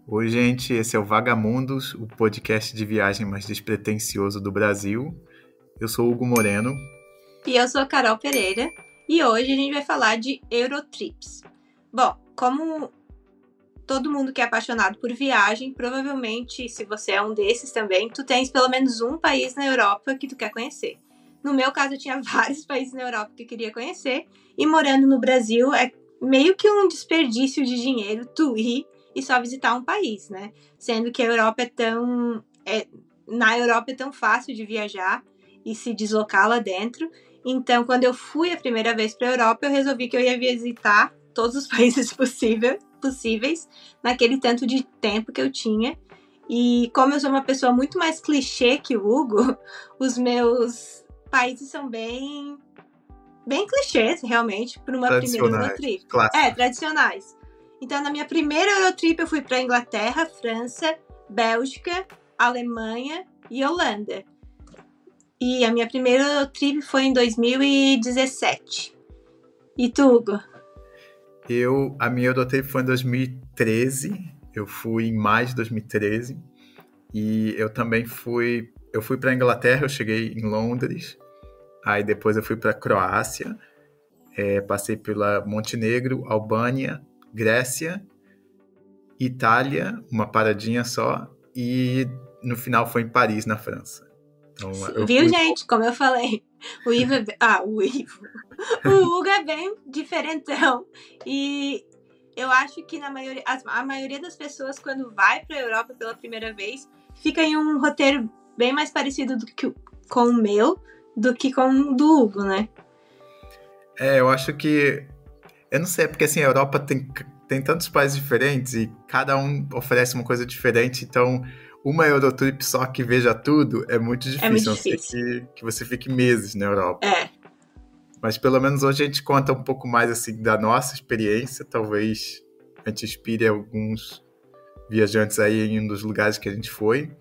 Oi, gente, esse é o Vagamundos, o podcast de viagem mais despretensioso do Brasil. Eu sou o Hugo Moreno. E eu sou a Carol Pereira. E hoje a gente vai falar de Eurotrips. Bom, como todo mundo que é apaixonado por viagem, provavelmente, se você é um desses também, tu tens pelo menos um país na Europa que tu quer conhecer. No meu caso, eu tinha vários países na Europa que eu queria conhecer. E morando no Brasil, é meio que um desperdício de dinheiro tu ir e só visitar um país, né? Sendo que a Europa na Europa é tão fácil de viajar e se deslocar lá dentro. Então, quando eu fui a primeira vez para a Europa, eu resolvi que eu ia visitar todos os países possíveis naquele tanto de tempo que eu tinha. E como eu sou uma pessoa muito mais clichê que o Hugo, os meus países são bem clichês, realmente, para uma primeira Eurotrip. Clássicos. Tradicionais. Então, na minha primeira Eurotrip, eu fui para Inglaterra, França, Bélgica, Alemanha e Holanda. E a minha primeira Eurotrip foi em 2017. E tu, Hugo? A minha Eurotrip foi em 2013. Eu fui em maio de 2013. E eu também fui para Inglaterra, eu cheguei em Londres. Aí depois eu fui para Croácia. Passei pela Montenegro, Albânia, Grécia, Itália, uma paradinha só. E no final foi em Paris, na França. Então, gente? Como eu falei, o Hugo é bem diferentão. E eu acho que a maioria das pessoas, quando vai para a Europa pela primeira vez, fica em um roteiro bem mais parecido com o meu do que com o do Hugo, né? Eu acho que... Eu não sei, porque assim, a Europa tem tantos países diferentes e cada um oferece uma coisa diferente, então uma Eurotrip só que veja tudo é muito difícil. É muito difícil. A não ser que você fique meses na Europa. Mas pelo menos hoje a gente conta um pouco mais assim da nossa experiência, talvez a gente inspire alguns viajantes aí em um dos lugares que a gente foi.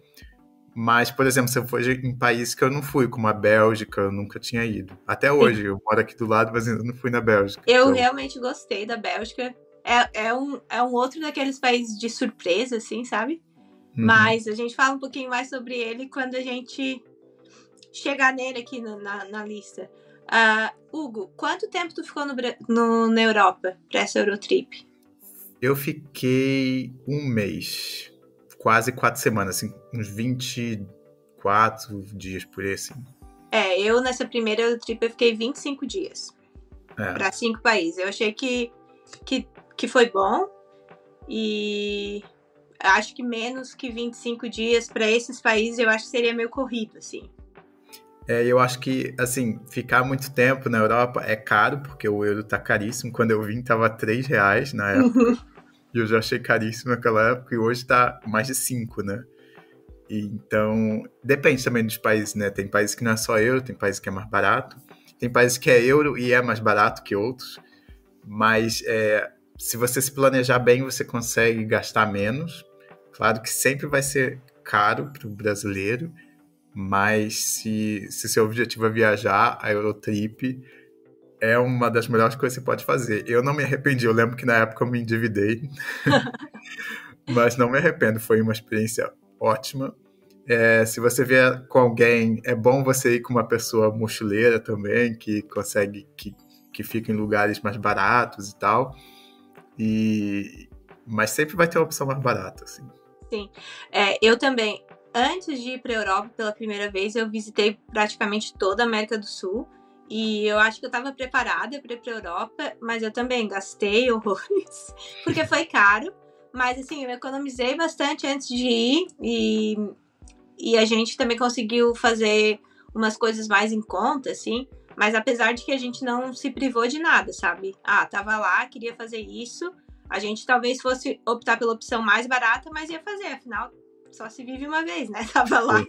Mas, por exemplo, se eu for em países que eu não fui, como a Bélgica, eu nunca tinha ido. Até hoje, eu moro aqui do lado, mas ainda não fui na Bélgica. Eu realmente gostei da Bélgica. É um outro daqueles países de surpresa, assim, sabe? Uhum. Mas a gente fala um pouquinho mais sobre ele quando a gente chegar nele aqui na lista. Hugo, quanto tempo tu ficou na Europa pra essa Eurotrip? Eu fiquei um mês, quase 4 semanas, assim, uns 24 dias por aí, assim. Eu nessa primeira Eurotrip eu fiquei 25 dias para 5 países. Eu achei que foi bom e acho que menos que 25 dias para esses países eu acho que seria meio corrido, assim. Eu acho que, assim, ficar muito tempo na Europa é caro, porque o euro tá caríssimo. Quando eu vim, tava R$3 na época. E eu já achei caríssimo naquela época, e hoje tá mais de 5, né? Então, depende também dos países, né? Tem países que não é só euro, tem países que é mais barato. Tem países que é euro e é mais barato que outros. Mas se você se planejar bem, você consegue gastar menos. Claro que sempre vai ser caro para o brasileiro, mas se seu objetivo é viajar, a Eurotrip é uma das melhores coisas que você pode fazer. Eu não me arrependi, eu lembro que na época eu me endividei, mas não me arrependo, foi uma experiência ótima. Se você vier com alguém, é bom você ir com uma pessoa mochileira também, que consegue, que fica em lugares mais baratos e tal, mas sempre vai ter uma opção mais barata, assim. Sim, eu também, antes de ir para a Europa pela primeira vez, eu visitei praticamente toda a América do Sul. E eu acho que eu estava preparada para ir para a Europa, mas eu também gastei horrores, porque foi caro. Mas, assim, eu economizei bastante antes de ir e a gente também conseguiu fazer umas coisas mais em conta, assim. Mas apesar de que a gente não se privou de nada, sabe? Tava lá, queria fazer isso. A gente talvez fosse optar pela opção mais barata, mas ia fazer, afinal... Só se vive uma vez, né? Tava lá.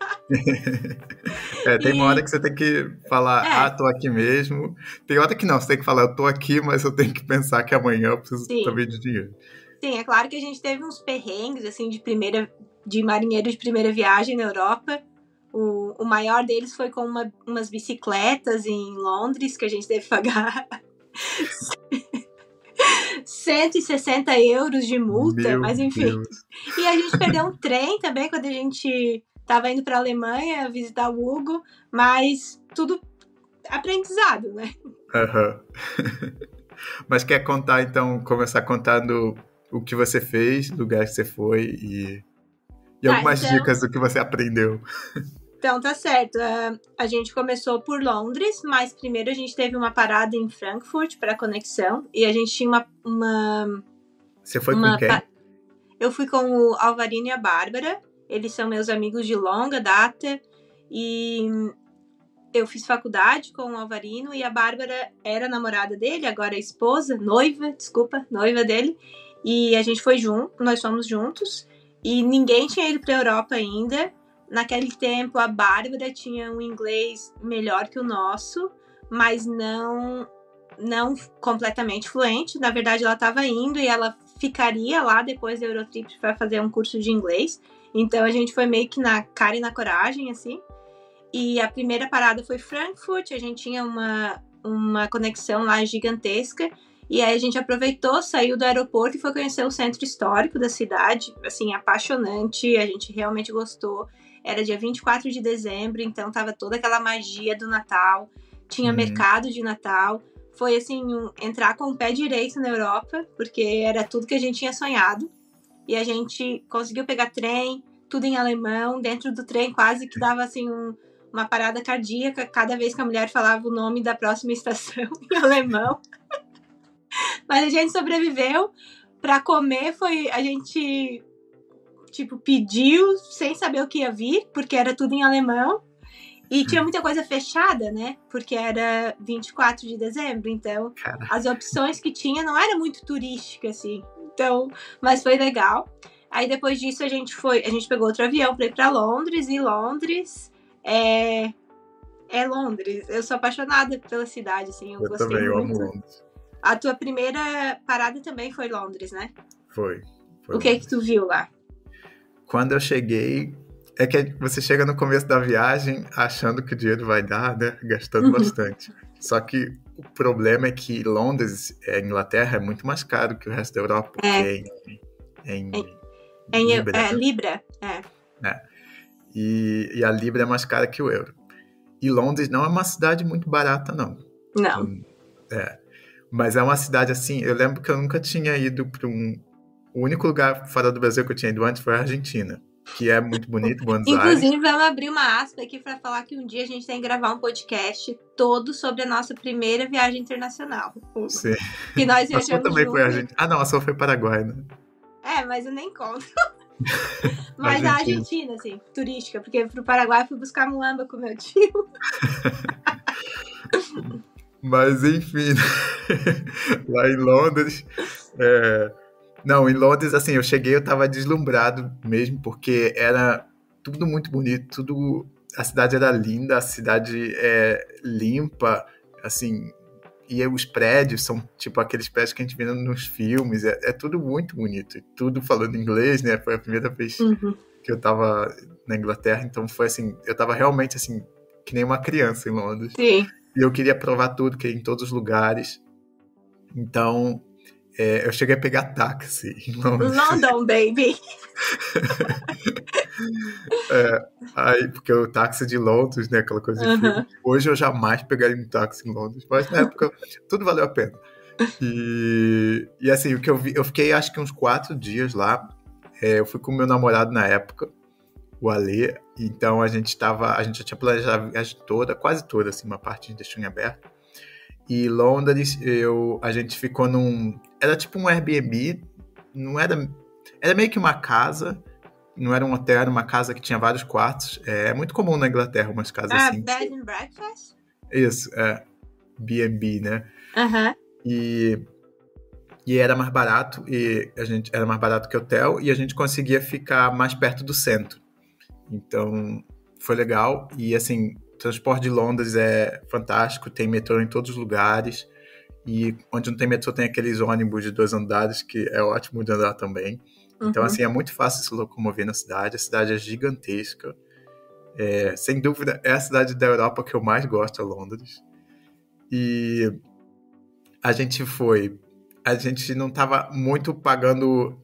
Tem uma hora que você tem que falar, tô aqui mesmo. Tem hora que não, você tem que falar, eu tô aqui, mas eu tenho que pensar que amanhã eu preciso também de dinheiro. Sim, é claro que a gente teve uns perrengues, assim, de marinheiro de primeira viagem na Europa. O maior deles foi com umas bicicletas em Londres, que a gente teve que pagar €160 de multa, Meu mas enfim. Deus. E a gente perdeu um trem também quando a gente tava indo pra Alemanha visitar o Hugo, mas tudo aprendizado, né? Aham. Mas quer contar, então, começar contando o que você fez, lugar que você foi e Tá, algumas dicas do que você aprendeu. Então tá certo. A gente começou por Londres, mas primeiro a gente teve uma parada em Frankfurt para conexão e a gente tinha uma Você foi com quem? Eu fui com o Alvarino e a Bárbara. Eles são meus amigos de longa data e eu fiz faculdade com o Alvarino e a Bárbara era namorada dele, agora é noiva dele. E a gente foi junto, nós fomos juntos e ninguém tinha ido para a Europa ainda. Naquele tempo, a Bárbara tinha um inglês melhor que o nosso, mas não completamente fluente. Na verdade, ela estava indo e ela ficaria lá depois da Eurotrip para fazer um curso de inglês. Então, a gente foi meio que na cara e na coragem, assim. E a primeira parada foi Frankfurt. A gente tinha uma conexão lá gigantesca. E aí a gente aproveitou, saiu do aeroporto e foi conhecer o centro histórico da cidade. Assim, apaixonante. A gente realmente gostou. Era dia 24 de dezembro, então tava toda aquela magia do Natal. Tinha mercado de Natal. Foi, assim, entrar com o pé direito na Europa, porque era tudo que a gente tinha sonhado. E a gente conseguiu pegar trem, tudo em alemão. Dentro do trem quase que dava, assim, uma parada cardíaca cada vez que a mulher falava o nome da próxima estação em alemão. Mas a gente sobreviveu. Pra comer, a gente... pediu sem saber o que ia vir, porque era tudo em alemão. E tinha muita coisa fechada, né? Porque era 24 de dezembro, então as opções que tinha não era muito turística, assim. Então, mas foi legal. Aí depois disso a gente pegou outro avião para ir para Londres, e Londres é Londres. Eu sou apaixonada pela cidade, assim, eu gostei também, muito. Eu amo Londres. A tua primeira parada também foi Londres, né? Foi O que tu viu lá? Quando eu cheguei, é que você chega no começo da viagem achando que o dinheiro vai dar, né? Gastando bastante. Só que o problema é que Londres, Inglaterra, é muito mais caro que o resto da Europa, porque em Libra. Libra, E a Libra é mais cara que o euro. E Londres não é uma cidade muito barata, não. Não. Mas é uma cidade assim, eu lembro que eu nunca tinha ido para o único lugar fora do Brasil que eu tinha ido antes foi a Argentina, que é muito bonito, Buenos Aires. Inclusive, vamos abrir uma aspa aqui para falar que um dia a gente tem que gravar um podcast todo sobre a nossa primeira viagem internacional. Sim. Que nós viajamos a sua também juntos. foi a Argentina. Ah, não, a sua foi Paraguai, né? Mas eu nem conto. Mas a Argentina, assim, turística, porque pro Paraguai eu fui buscar muamba com meu tio. Mas, enfim, lá em Londres... Não, em Londres, assim, eu cheguei, eu tava deslumbrado mesmo, porque era tudo muito bonito, a cidade era linda, a cidade é limpa, assim, e os prédios são tipo aqueles prédios que a gente vê nos filmes, é tudo muito bonito, e tudo falando inglês, né? Foi a primeira vez que eu tava na Inglaterra, então foi assim, eu tava realmente assim, que nem uma criança em Londres. Sim. E eu queria provar tudo, queria ir em todos os lugares. Então, eu cheguei a pegar táxi em Londres. London, baby! Aí, porque o táxi de Londres, né, aquela coisa de filme. Hoje eu jamais pegaria um táxi em Londres, mas na época tudo valeu a pena. E assim, o que eu fiquei acho que uns 4 dias lá. Eu fui com o meu namorado na época, o Alê, então a gente já tinha planejado a viagem toda, quase toda, assim, uma parte a gente deixou em aberto. E Londres, a gente ficou era tipo um Airbnb, era meio que uma casa, não era um hotel, era uma casa que tinha vários quartos. É muito comum na Inglaterra umas casas assim. Bed and breakfast? Isso, B&B, né? E era mais barato, era mais barato que hotel, e a gente conseguia ficar mais perto do centro. Então, foi legal. E assim, o transporte de Londres é fantástico, tem metrô em todos os lugares. E onde não tem metrô tem aqueles ônibus de 2 andares, que é ótimo de andar também. Então, assim, é muito fácil se locomover na cidade. A cidade é gigantesca. Sem dúvida, é a cidade da Europa que eu mais gosto, é Londres. E a gente foi a gente não estava muito pagando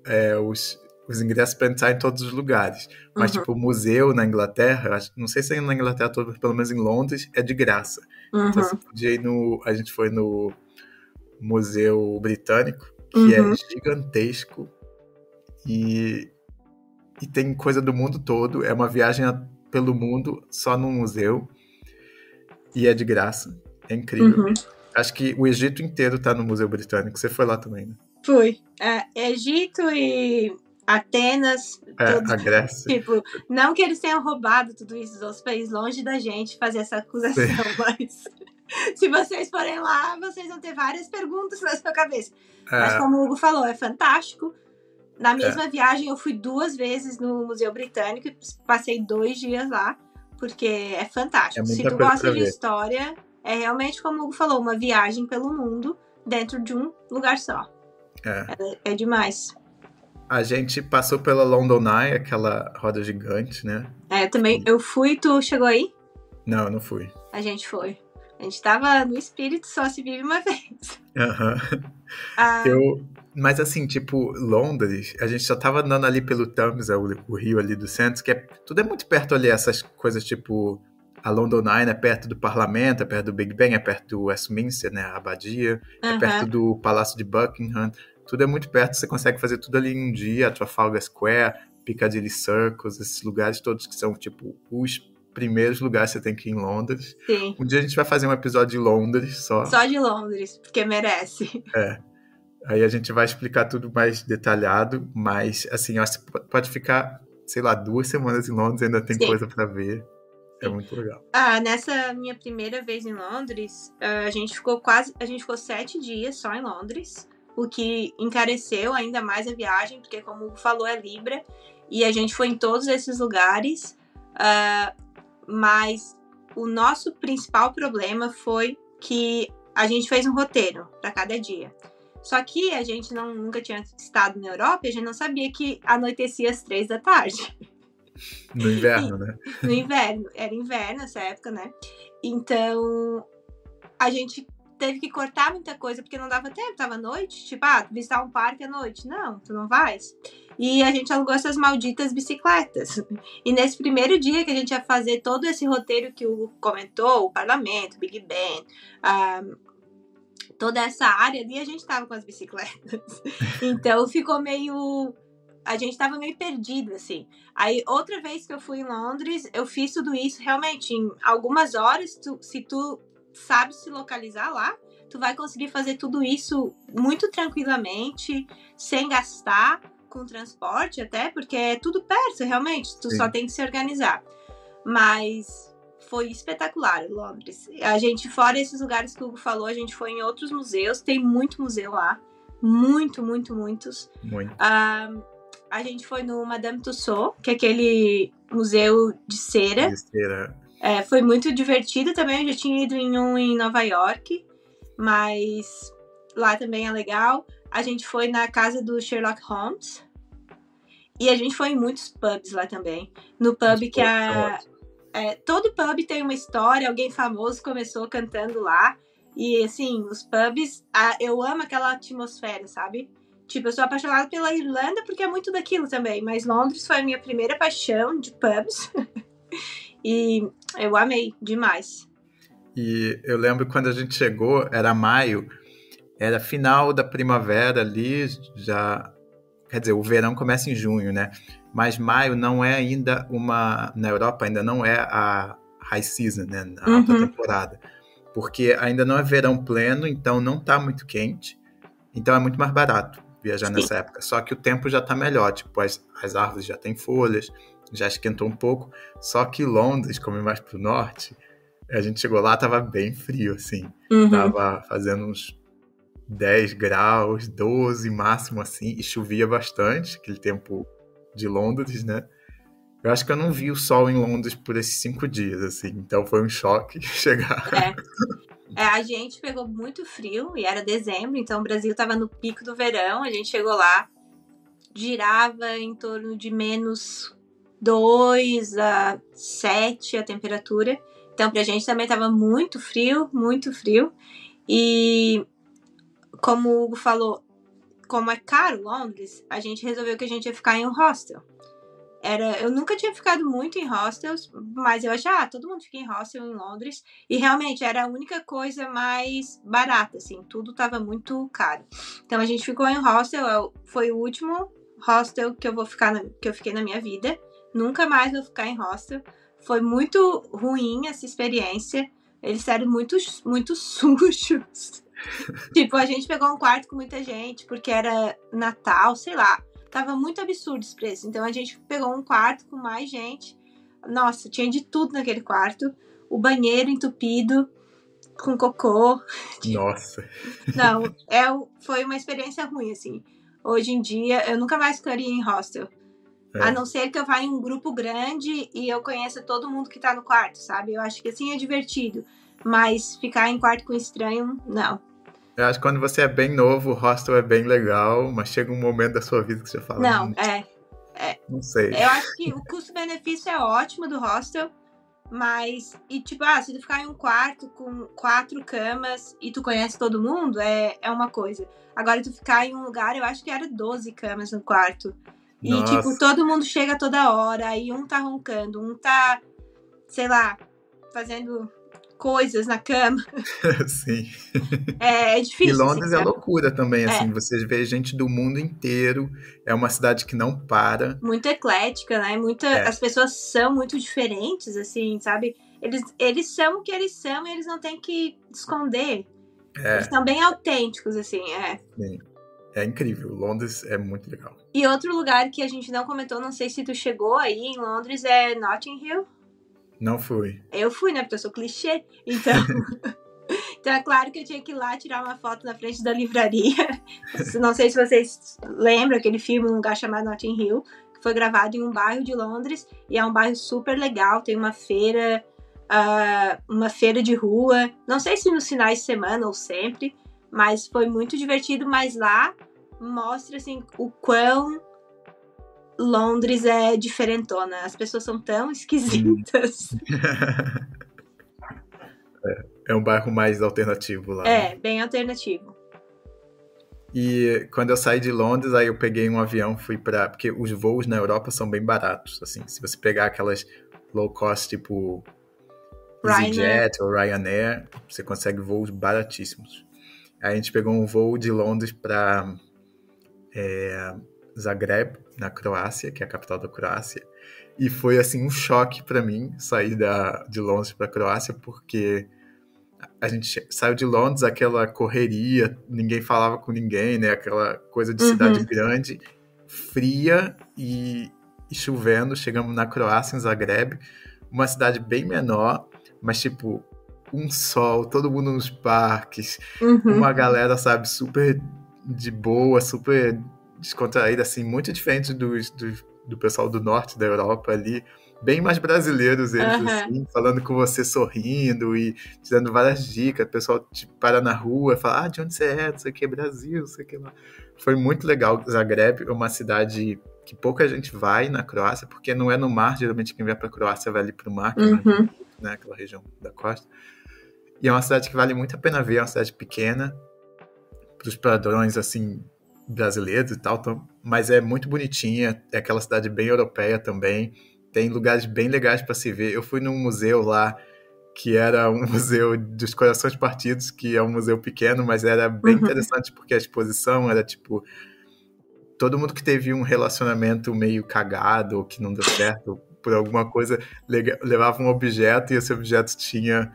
os ingressos para entrar em todos os lugares. Mas, tipo, o museu na Inglaterra, não sei se é na Inglaterra toda, mas pelo menos em Londres, é de graça. Então, você podia ir a gente foi no Museu Britânico, que é gigantesco e tem coisa do mundo todo. É uma viagem pelo mundo só num museu e é de graça. É incrível. Acho que o Egito inteiro tá no Museu Britânico. Você foi lá também, né? Fui. Egito e Atenas. A Grécia. Tipo, não que eles tenham roubado tudo isso dos outros países, longe da gente fazer essa acusação, mas se vocês forem lá, vocês vão ter várias perguntas na sua cabeça. Mas como o Hugo falou, é fantástico. Na mesma viagem, eu fui 2 vezes no Museu Britânico e passei 2 dias lá, porque é fantástico. Se tu gosta de história, é realmente, como o Hugo falou, uma viagem pelo mundo dentro de um lugar só. É demais. A gente passou pela London Eye, aquela roda gigante, né? Também. Eu fui, tu chegou aí? Não, eu não fui. A gente foi. A gente tava no espírito, só se vive uma vez. Mas assim, tipo, Londres, a gente só tava andando ali pelo Thames, o rio ali do centro, que tudo é muito perto ali, essas coisas tipo... A London Eye é perto do Parlamento, é perto do Big Ben, é perto do Westminster, né, a Abadia, é perto do Palácio de Buckingham. Tudo é muito perto, você consegue fazer tudo ali em um dia. Trafalgar Square, Piccadilly Circus, esses lugares todos que são, tipo, os primeiros lugares que você tem que ir em Londres. Sim. Um dia a gente vai fazer um episódio de Londres só. Só de Londres, porque merece. Aí a gente vai explicar tudo mais detalhado, mas, assim, você pode ficar, sei lá, 2 semanas em Londres, ainda tem coisa pra ver. É muito legal. Nessa minha primeira vez em Londres, a gente ficou 7 dias só em Londres, o que encareceu ainda mais a viagem, porque como o Hugo falou, é Libra, e a gente foi em todos esses lugares, mas o nosso principal problema foi que a gente fez um roteiro para cada dia. Só que a gente nunca tinha estado na Europa e a gente não sabia que anoitecia às 3 da tarde. No inverno, né? No inverno. Era inverno nessa época, né? Então, a gente teve que cortar muita coisa, porque não dava tempo, tava à noite. Tipo, visitar um parque à noite. Não, tu não vais. E a gente alugou essas malditas bicicletas. E nesse primeiro dia que a gente ia fazer todo esse roteiro que o comentou, o Parlamento, o Big Ben, toda essa área ali, a gente tava com as bicicletas. Então, ficou meio... A gente tava meio perdido, assim. Aí, outra vez que eu fui em Londres, eu fiz tudo isso realmente em algumas horas. Se tu sabe se localizar lá, tu vai conseguir fazer tudo isso muito tranquilamente, sem gastar com transporte até, porque é tudo perto, realmente. Tu só tem que se organizar. Mas foi espetacular, Londres. A gente, fora esses lugares que o Hugo falou, a gente foi em outros museus. Tem muito museu lá. Muitos. Muito. A gente foi no Madame Tussauds, que é aquele museu de cera. Foi muito divertido também. Eu já tinha ido em um em Nova York, mas lá também é legal. A gente foi na casa do Sherlock Holmes e a gente foi em muitos pubs lá também. No pub que todo pub tem uma história, alguém famoso começou cantando lá. E assim, os pubs, eu amo aquela atmosfera, sabe? Tipo, eu sou apaixonada pela Irlanda porque é muito daquilo também. Mas Londres foi a minha primeira paixão de pubs. E eu amei demais. E eu lembro quando a gente chegou, era maio. Era final da primavera ali, já... Quer dizer, o verão começa em junho, né? Mas maio não é ainda na Europa ainda não é a high season, né? A alta temporada. Porque ainda não é verão pleno, então não tá muito quente. Então é muito mais barato viajar nessa época. Só que o tempo já tá melhor, tipo, as árvores já têm folhas, já esquentou um pouco. Só que Londres, como é mais pro norte, a gente chegou lá, tava bem frio, assim. Tava fazendo uns 10 graus, 12 máximo, assim, e chovia bastante, aquele tempo de Londres, né? Eu acho que eu não vi o sol em Londres por esses 5 dias, assim, então foi um choque chegar. A gente pegou muito frio, e era dezembro, então o Brasil tava no pico do verão, a gente chegou lá, girava em torno de -2 a 7 a temperatura, então pra gente também tava muito frio, e como o Hugo falou, como é caro Londres, a gente resolveu que a gente ia ficar em um hostel. Eu nunca tinha ficado muito em hostels, mas eu achei, todo mundo fica em hostel em Londres. E realmente era a única coisa mais barata, assim, tudo tava muito caro. Então a gente ficou em hostel, foi o último hostel que que eu fiquei na minha vida. Nunca mais vou ficar em hostel. Foi muito ruim essa experiência. Eles eram muito, muito sujos. Tipo, a gente pegou um quarto com muita gente, porque era Natal, sei lá. Tava muito absurdo os preços. Então a gente pegou um quarto com mais gente. Nossa, tinha de tudo naquele quarto. O banheiro entupido, com cocô. Nossa. Não, foi uma experiência ruim, assim. Hoje em dia, eu nunca mais ficaria em hostel. A não ser que eu vá em um grupo grande e eu conheça todo mundo que tá no quarto, sabe? Eu acho que assim é divertido. Mas ficar em quarto com estranho, não. Eu acho que quando você é bem novo, o hostel é bem legal, mas chega um momento da sua vida que você fala... Não, não sei. Eu acho que o custo-benefício é ótimo do hostel, mas... E tipo, se tu ficar em um quarto com 4 camas e tu conhece todo mundo, é uma coisa. Agora, tu ficar em um lugar, eu acho que era 12 camas no quarto. E, Nossa. tipo, todo mundo chega toda hora, aí um tá roncando, um tá, sei lá, fazendo coisas na cama. Sim. É difícil. E Londres assim, é loucura também, assim, você vê gente do mundo inteiro, é uma cidade que não para. Muito eclética, né? As pessoas são muito diferentes, assim, sabe? Eles são o que eles são e eles não têm que esconder. Eles são bem autênticos, assim, Sim. É incrível, Londres é muito legal. E outro lugar que a gente não comentou, não sei se tu chegou aí em Londres, é Notting Hill. Não fui. Eu fui, né? Porque eu sou clichê. Então, então é claro que eu tinha que ir lá tirar uma foto na frente da livraria. Não sei se vocês lembram aquele filme, Um Lugar Chamado Notting Hill, que foi gravado em um bairro de Londres. E é um bairro super legal, tem uma feira de rua. Não sei se nos finais de semana ou sempre, mas foi muito divertido. Mas lá mostra assim, o quão Londres é diferentona. As pessoas são tão esquisitas. É um bairro mais alternativo lá. Bem alternativo. E quando eu saí de Londres, aí eu peguei um avião, fui pra... Porque os voos na Europa são bem baratos, assim. Se você pegar aquelas low cost, tipo EasyJet ou Ryanair, você consegue voos baratíssimos. Aí a gente pegou um voo de Londres pra Zagreb, na Croácia, que é a capital da Croácia. E foi, assim, um choque pra mim sair de Londres pra Croácia, porque a gente saiu de Londres, aquela correria, ninguém falava com ninguém, né? Aquela coisa de cidade grande, fria e chovendo. Chegamos na Croácia, em Zagreb, uma cidade bem menor, mas, tipo, um sol, todo mundo nos parques, uma galera, sabe, super de boa, super descontraída, assim, muito diferente do pessoal do norte da Europa ali, bem mais brasileiros eles, assim, falando com você, sorrindo e te dando várias dicas. O pessoal te para na rua e fala, de onde você é? Não sei o que, Brasil, não sei o que lá. Foi muito legal. Zagreb é uma cidade que pouca gente vai na Croácia, porque não é no mar. Geralmente quem vai pra Croácia vai ali pro mar, que é muito bonito, né? Aquela região da costa. E é uma cidade que vale muito a pena ver, é uma cidade pequena, pros padrões, assim, brasileiros e tal, mas é muito bonitinha, é aquela cidade bem europeia também, tem lugares bem legais para se ver. Eu fui num museu lá, que era um museu dos corações partidos, que é um museu pequeno, mas era bem interessante, porque a exposição era tipo, todo mundo que teve um relacionamento meio cagado, ou que não deu certo por alguma coisa, levava um objeto, e esse objeto tinha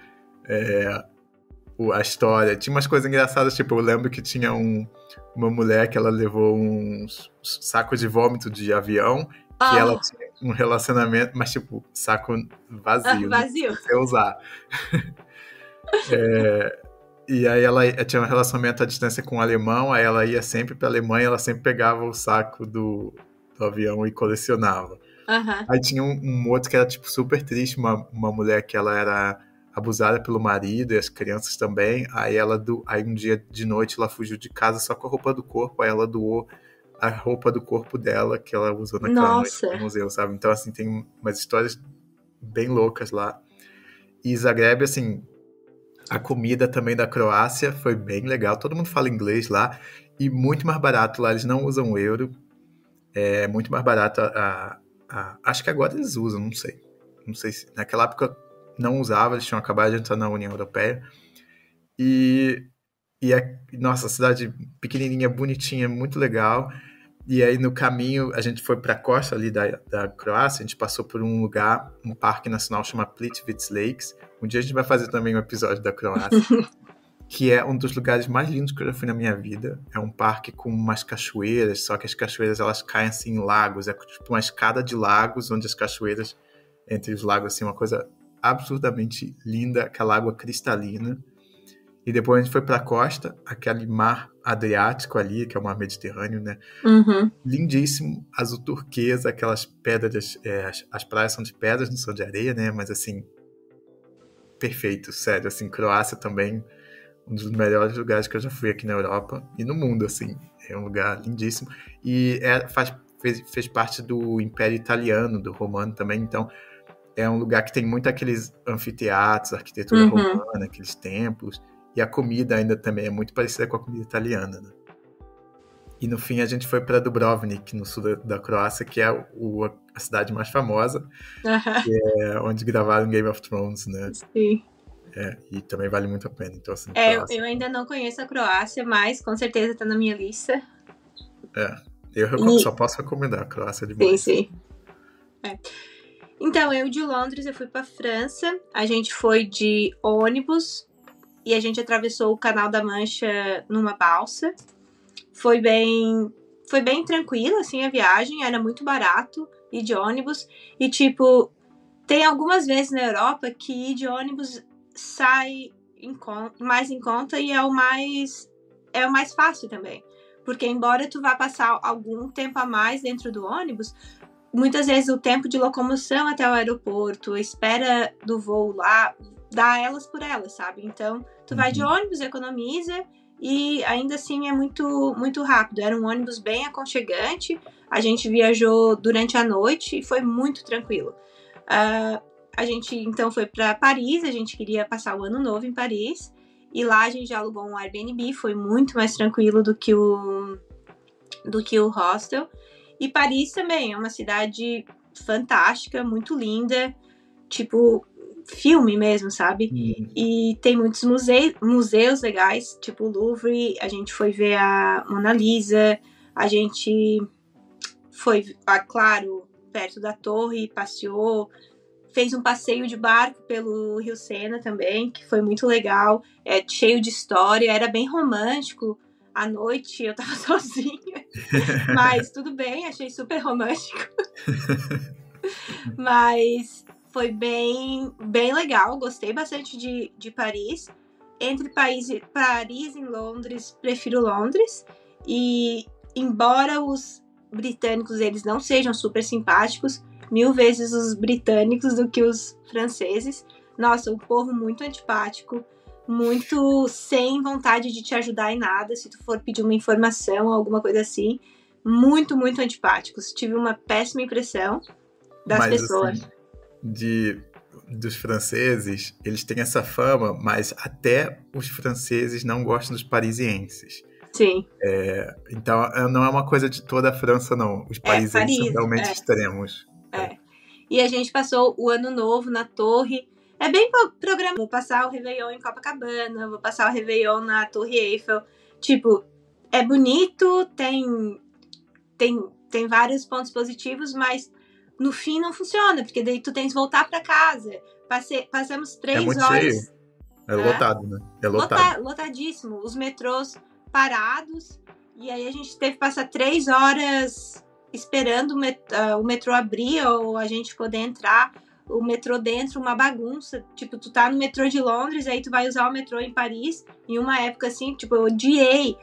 a história. Tinha umas coisas engraçadas, tipo, eu lembro que tinha uma mulher que ela levou uns sacos de vômito de avião, que ela tinha um relacionamento, mas tipo, saco vazio. Vazio. Sem usar. E aí ela tinha um relacionamento à distância com o alemão, aí ela ia sempre pra Alemanha, ela sempre pegava o saco do avião e colecionava. Aí tinha um outro que era tipo super triste, uma mulher que ela era abusada pelo marido e as crianças também. Aí um dia de noite ela fugiu de casa só com a roupa do corpo, aí ela doou a roupa do corpo dela que ela usou naquela noite no museu, sabe? Então, assim, tem umas histórias bem loucas lá. E Zagreb, assim, a comida também da Croácia foi bem legal. Todo mundo fala inglês lá. E muito mais barato lá, eles não usam o euro. É muito mais barato acho que agora eles usam, não sei. Não sei se naquela época não usava, eles tinham acabado de entrar na União Europeia. Nossa, a cidade pequenininha, bonitinha, muito legal. E aí no caminho a gente foi para a costa ali da Croácia, a gente passou por um lugar, um parque nacional chamado Plitvice Lakes. Um dia a gente vai fazer também um episódio da Croácia, que é um dos lugares mais lindos que eu já fui na minha vida. É um parque com umas cachoeiras, só que as cachoeiras elas caem assim em lagos, é tipo uma escada de lagos, onde as cachoeiras, entre os lagos, assim, uma coisa absurdamente linda, aquela água cristalina. E depois a gente foi para a costa, aquele mar Adriático ali, que é o mar Mediterrâneo, né? Uhum. Lindíssimo, azul turquesa, aquelas pedras, as praias são de pedras, não são de areia, né? Mas assim, perfeito, sério, assim, Croácia também, um dos melhores lugares que eu já fui aqui na Europa e no mundo, assim, é um lugar lindíssimo. E fez parte do Império Italiano, do Romano também, então é um lugar que tem muito aqueles anfiteatros, arquitetura romana, aqueles templos. E a comida ainda também é muito parecida com a comida italiana, né? E no fim a gente foi para Dubrovnik, no sul da Croácia, que é a cidade mais famosa, que é onde gravaram Game of Thrones, né? Sim. E também vale muito a pena. Então, assim, eu ainda não conheço a Croácia, mas com certeza tá na minha lista. Eu só posso recomendar, a Croácia é demais. Sim. Então, eu de Londres, eu fui pra França, a gente foi de ônibus, e a gente atravessou o Canal da Mancha numa balsa. Foi bem tranquilo, assim, a viagem. Era muito barato ir de ônibus. E, tipo, tem algumas vezes na Europa que ir de ônibus sai mais em conta e é o mais fácil também. Porque, embora tu vá passar algum tempo a mais dentro do ônibus, muitas vezes o tempo de locomoção até o aeroporto, a espera do voo lá, dá elas por elas, sabe? Então, tu vai de ônibus, economiza e ainda assim é muito, muito rápido. Era um ônibus bem aconchegante, a gente viajou durante a noite e foi muito tranquilo. A gente então foi para Paris, a gente queria passar o ano novo em Paris e lá a gente já alugou um Airbnb, foi muito mais tranquilo do que o hostel. E Paris também é uma cidade fantástica, muito linda, tipo filme mesmo, sabe? E tem muitos museus legais, tipo o Louvre, a gente foi ver a Mona Lisa, a gente foi, claro, perto da torre, passeou, fez um passeio de barco pelo Rio Sena também, que foi muito legal, cheio de história, era bem romântico. À noite eu tava sozinha, mas tudo bem, achei super romântico. Mas foi bem, bem legal, gostei bastante de Paris. Entre Paris e Londres, prefiro Londres. E embora os britânicos eles não sejam super simpáticos, 1000 vezes os britânicos do que os franceses. Nossa, um povo muito antipático, muito sem vontade de te ajudar em nada, se tu for pedir uma informação ou alguma coisa assim. Muito, muito antipáticos. Tive uma péssima impressão das pessoas. Assim, dos franceses, eles têm essa fama, mas até os franceses não gostam dos parisienses. Sim. Então, não é uma coisa de toda a França, não. Os parisienses são realmente extremos. E a gente passou o ano novo na torre. É bem programado. Vou passar o Réveillon em Copacabana, vou passar o Réveillon na Torre Eiffel. Tipo, é bonito, tem vários pontos positivos, mas no fim não funciona, porque daí tu tens que voltar pra casa. Passamos 3 horas. Cheio. É lotado, né? É lotado. Lotadíssimo. Os metrôs parados. E aí a gente teve que passar 3 horas esperando o metrô abrir ou a gente poder entrar. O metrô dentro, uma bagunça. Tipo, tu tá no metrô de Londres, aí tu vai usar o metrô em Paris. Em uma época assim, tipo, eu odiei.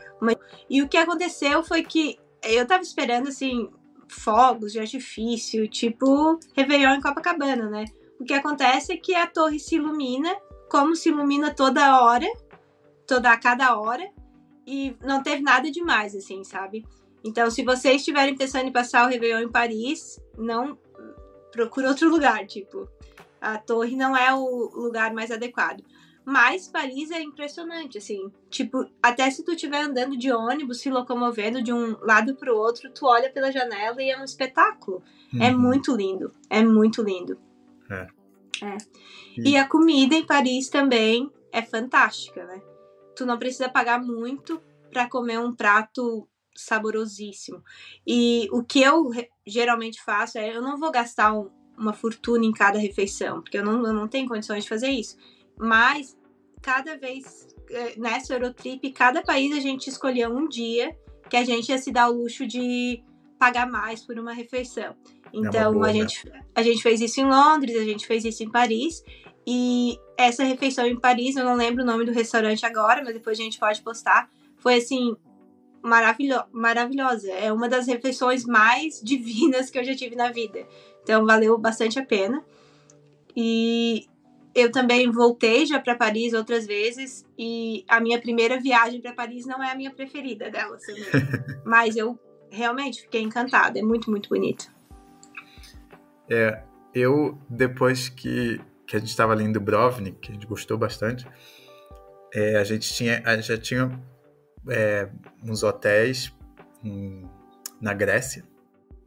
E o que aconteceu foi que eu tava esperando, assim, fogos de artifício, tipo Réveillon em Copacabana, né? O que acontece é que a torre se ilumina, como se ilumina a cada hora, e não teve nada demais, assim, sabe? Então, se vocês estiverem pensando em passar o Réveillon em Paris, não procura outro lugar, tipo, a torre não é o lugar mais adequado. Mas Paris é impressionante, assim. Tipo, até se tu estiver andando de ônibus, se locomovendo de um lado pro outro, tu olha pela janela e é um espetáculo. É muito lindo. É muito lindo. É. E a comida em Paris também é fantástica, né? Tu não precisa pagar muito pra comer um prato saborosíssimo. E o que eu geralmente faço é, eu não vou gastar uma fortuna em cada refeição, porque eu não tenho condições de fazer isso. Mas cada vez, nessa Eurotrip, cada país a gente escolhia um dia que a gente ia se dar o luxo de pagar mais por uma refeição. Então, boa, a gente fez isso em Londres, a gente fez isso em Paris. E essa refeição em Paris, eu não lembro o nome do restaurante agora, mas depois a gente pode postar. Foi, assim, maravilhosa. É uma das refeições mais divinas que eu já tive na vida. Então, valeu bastante a pena. E eu também voltei já para Paris outras vezes. E a minha primeira viagem para Paris não é a minha preferida delas também. Mas eu realmente fiquei encantada. É muito, muito bonito. Eu, depois que a gente estava ali em Dubrovnik, que a gente gostou bastante, a gente já tinha uns hotéis na Grécia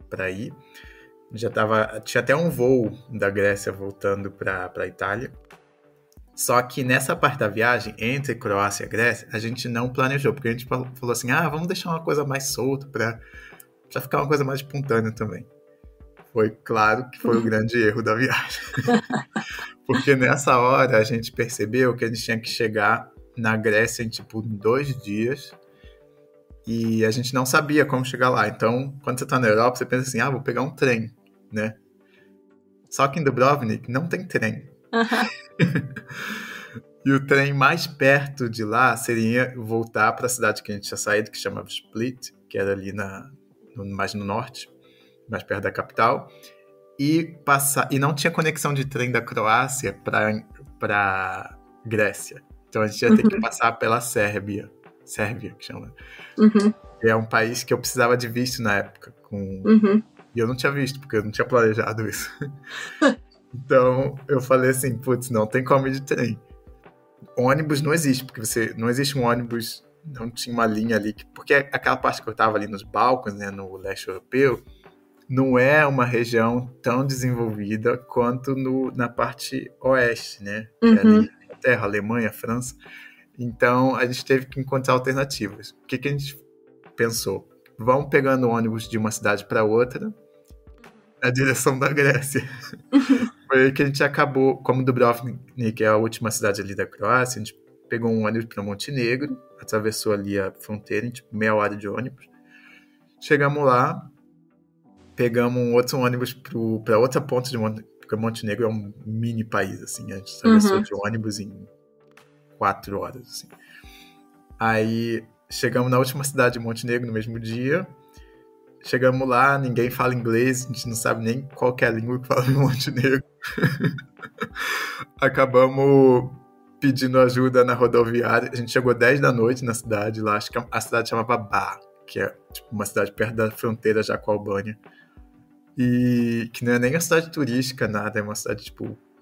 para ir. Tinha até um voo da Grécia voltando para a Itália. Só que nessa parte da viagem, entre Croácia e Grécia, a gente não planejou, porque a gente falou assim, vamos deixar uma coisa mais solta para ficar uma coisa mais espontânea também. Foi claro que foi o grande erro da viagem. Porque nessa hora a gente percebeu que a gente tinha que chegar na Grécia em 2 dias e a gente não sabia como chegar lá. Então, quando você tá na Europa, você pensa assim, vou pegar um trem, né? Só que em Dubrovnik não tem trem. E o trem mais perto de lá seria voltar para a cidade que a gente tinha saído, que chamava Split, que era ali mais no norte, mais perto da capital, e não tinha conexão de trem da Croácia para Grécia. Então a gente ia ter que passar pela Sérvia, que chama. É um país que eu precisava de visto na época. E eu não tinha visto, porque eu não tinha planejado isso. Então eu falei assim, não tem como ir de trem. Ônibus não existe, porque não existe um ônibus, não tinha uma linha ali, porque aquela parte que eu estava ali nos Balcãs, né, no leste europeu, não é uma região tão desenvolvida quanto na parte oeste, né? Que é ali Inglaterra, Alemanha, França. Então, a gente teve que encontrar alternativas. O que a gente pensou? Vamos pegando ônibus de uma cidade para outra na direção da Grécia. Foi aí que a gente acabou, como Dubrovnik, que é a última cidade ali da Croácia, a gente pegou um ônibus para Montenegro, atravessou ali a fronteira em meia hora de ônibus. Chegamos lá, pegamos um outro ônibus para outra ponta de Montenegro, porque Montenegro é um mini país, assim, a gente atravessou de ônibus em 4 horas, assim. Aí chegamos na última cidade de Montenegro no mesmo dia, chegamos lá, ninguém fala inglês, a gente não sabe nem qual que é a língua que fala em Montenegro. Acabamos pedindo ajuda na rodoviária, a gente chegou 10 da noite na cidade lá, acho que a cidade chamava Bar, que é uma cidade perto da fronteira já com a Albânia. E que não é nem uma cidade turística, nada, é uma cidade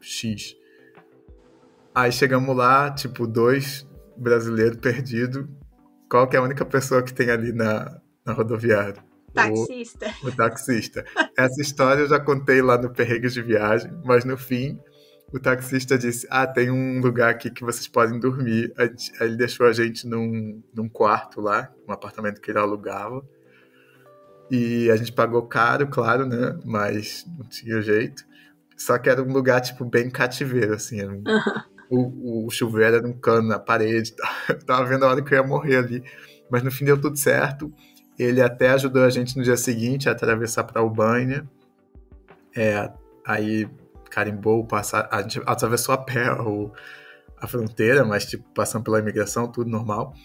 X. Aí chegamos lá, 2 brasileiros perdidos. Qual que é a única pessoa que tem ali na rodoviária? Taxista. O taxista. Essa história eu já contei lá no Perrengues de Viagem, mas no fim o taxista disse, tem um lugar aqui que vocês podem dormir. Aí ele deixou a gente num quarto lá, um apartamento que ele alugava. E a gente pagou caro, claro, né? Mas não tinha jeito. Só que era um lugar, bem cativeiro, assim. O chuveiro era um cano na parede. Eu tava vendo a hora que eu ia morrer ali. Mas no fim deu tudo certo. Ele até ajudou a gente no dia seguinte a atravessar para a Albânia. Aí carimbou, a gente atravessou a pé a fronteira, mas passando pela imigração, tudo normal.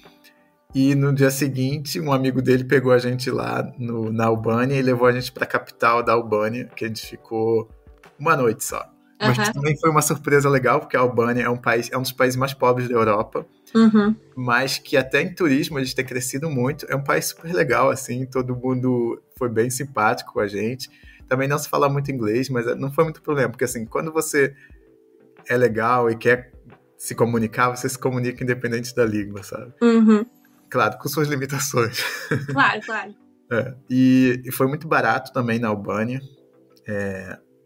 E no dia seguinte, um amigo dele pegou a gente lá na Albânia e levou a gente para a capital da Albânia, que a gente ficou uma noite só. Mas também foi uma surpresa legal, porque a Albânia é um dos países mais pobres da Europa, mas que até em turismo eles têm crescido muito. É um país super legal, assim, todo mundo foi bem simpático com a gente. Também não se fala muito inglês, mas não foi muito problema, porque assim, quando você é legal e quer se comunicar, você se comunica independente da língua, sabe? Uhum. Claro, com suas limitações. Claro, claro. E foi muito barato também na Albânia.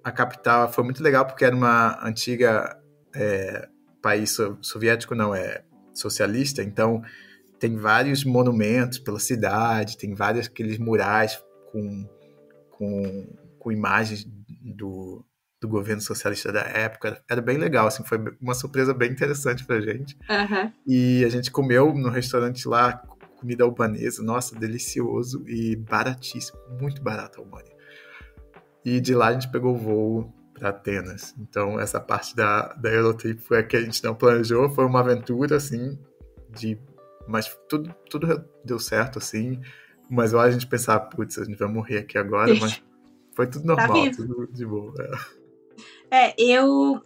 A capital foi muito legal porque era uma antiga país soviético, não, socialista, então tem vários monumentos pela cidade, tem vários aqueles murais com imagens do governo socialista da época. Era bem legal, assim, foi uma surpresa bem interessante pra gente. Uhum. E a gente comeu no restaurante lá, comida albanesa, nossa, delicioso e baratíssimo, muito barato a Albânia. E de lá a gente pegou o voo para Atenas. Então essa parte da Eurotrip foi a que a gente não planejou, foi uma aventura, assim, mas tudo deu certo, assim. Mas lá a gente pensava, putz, a gente vai morrer aqui agora, mas foi tudo normal, tudo de boa. Eu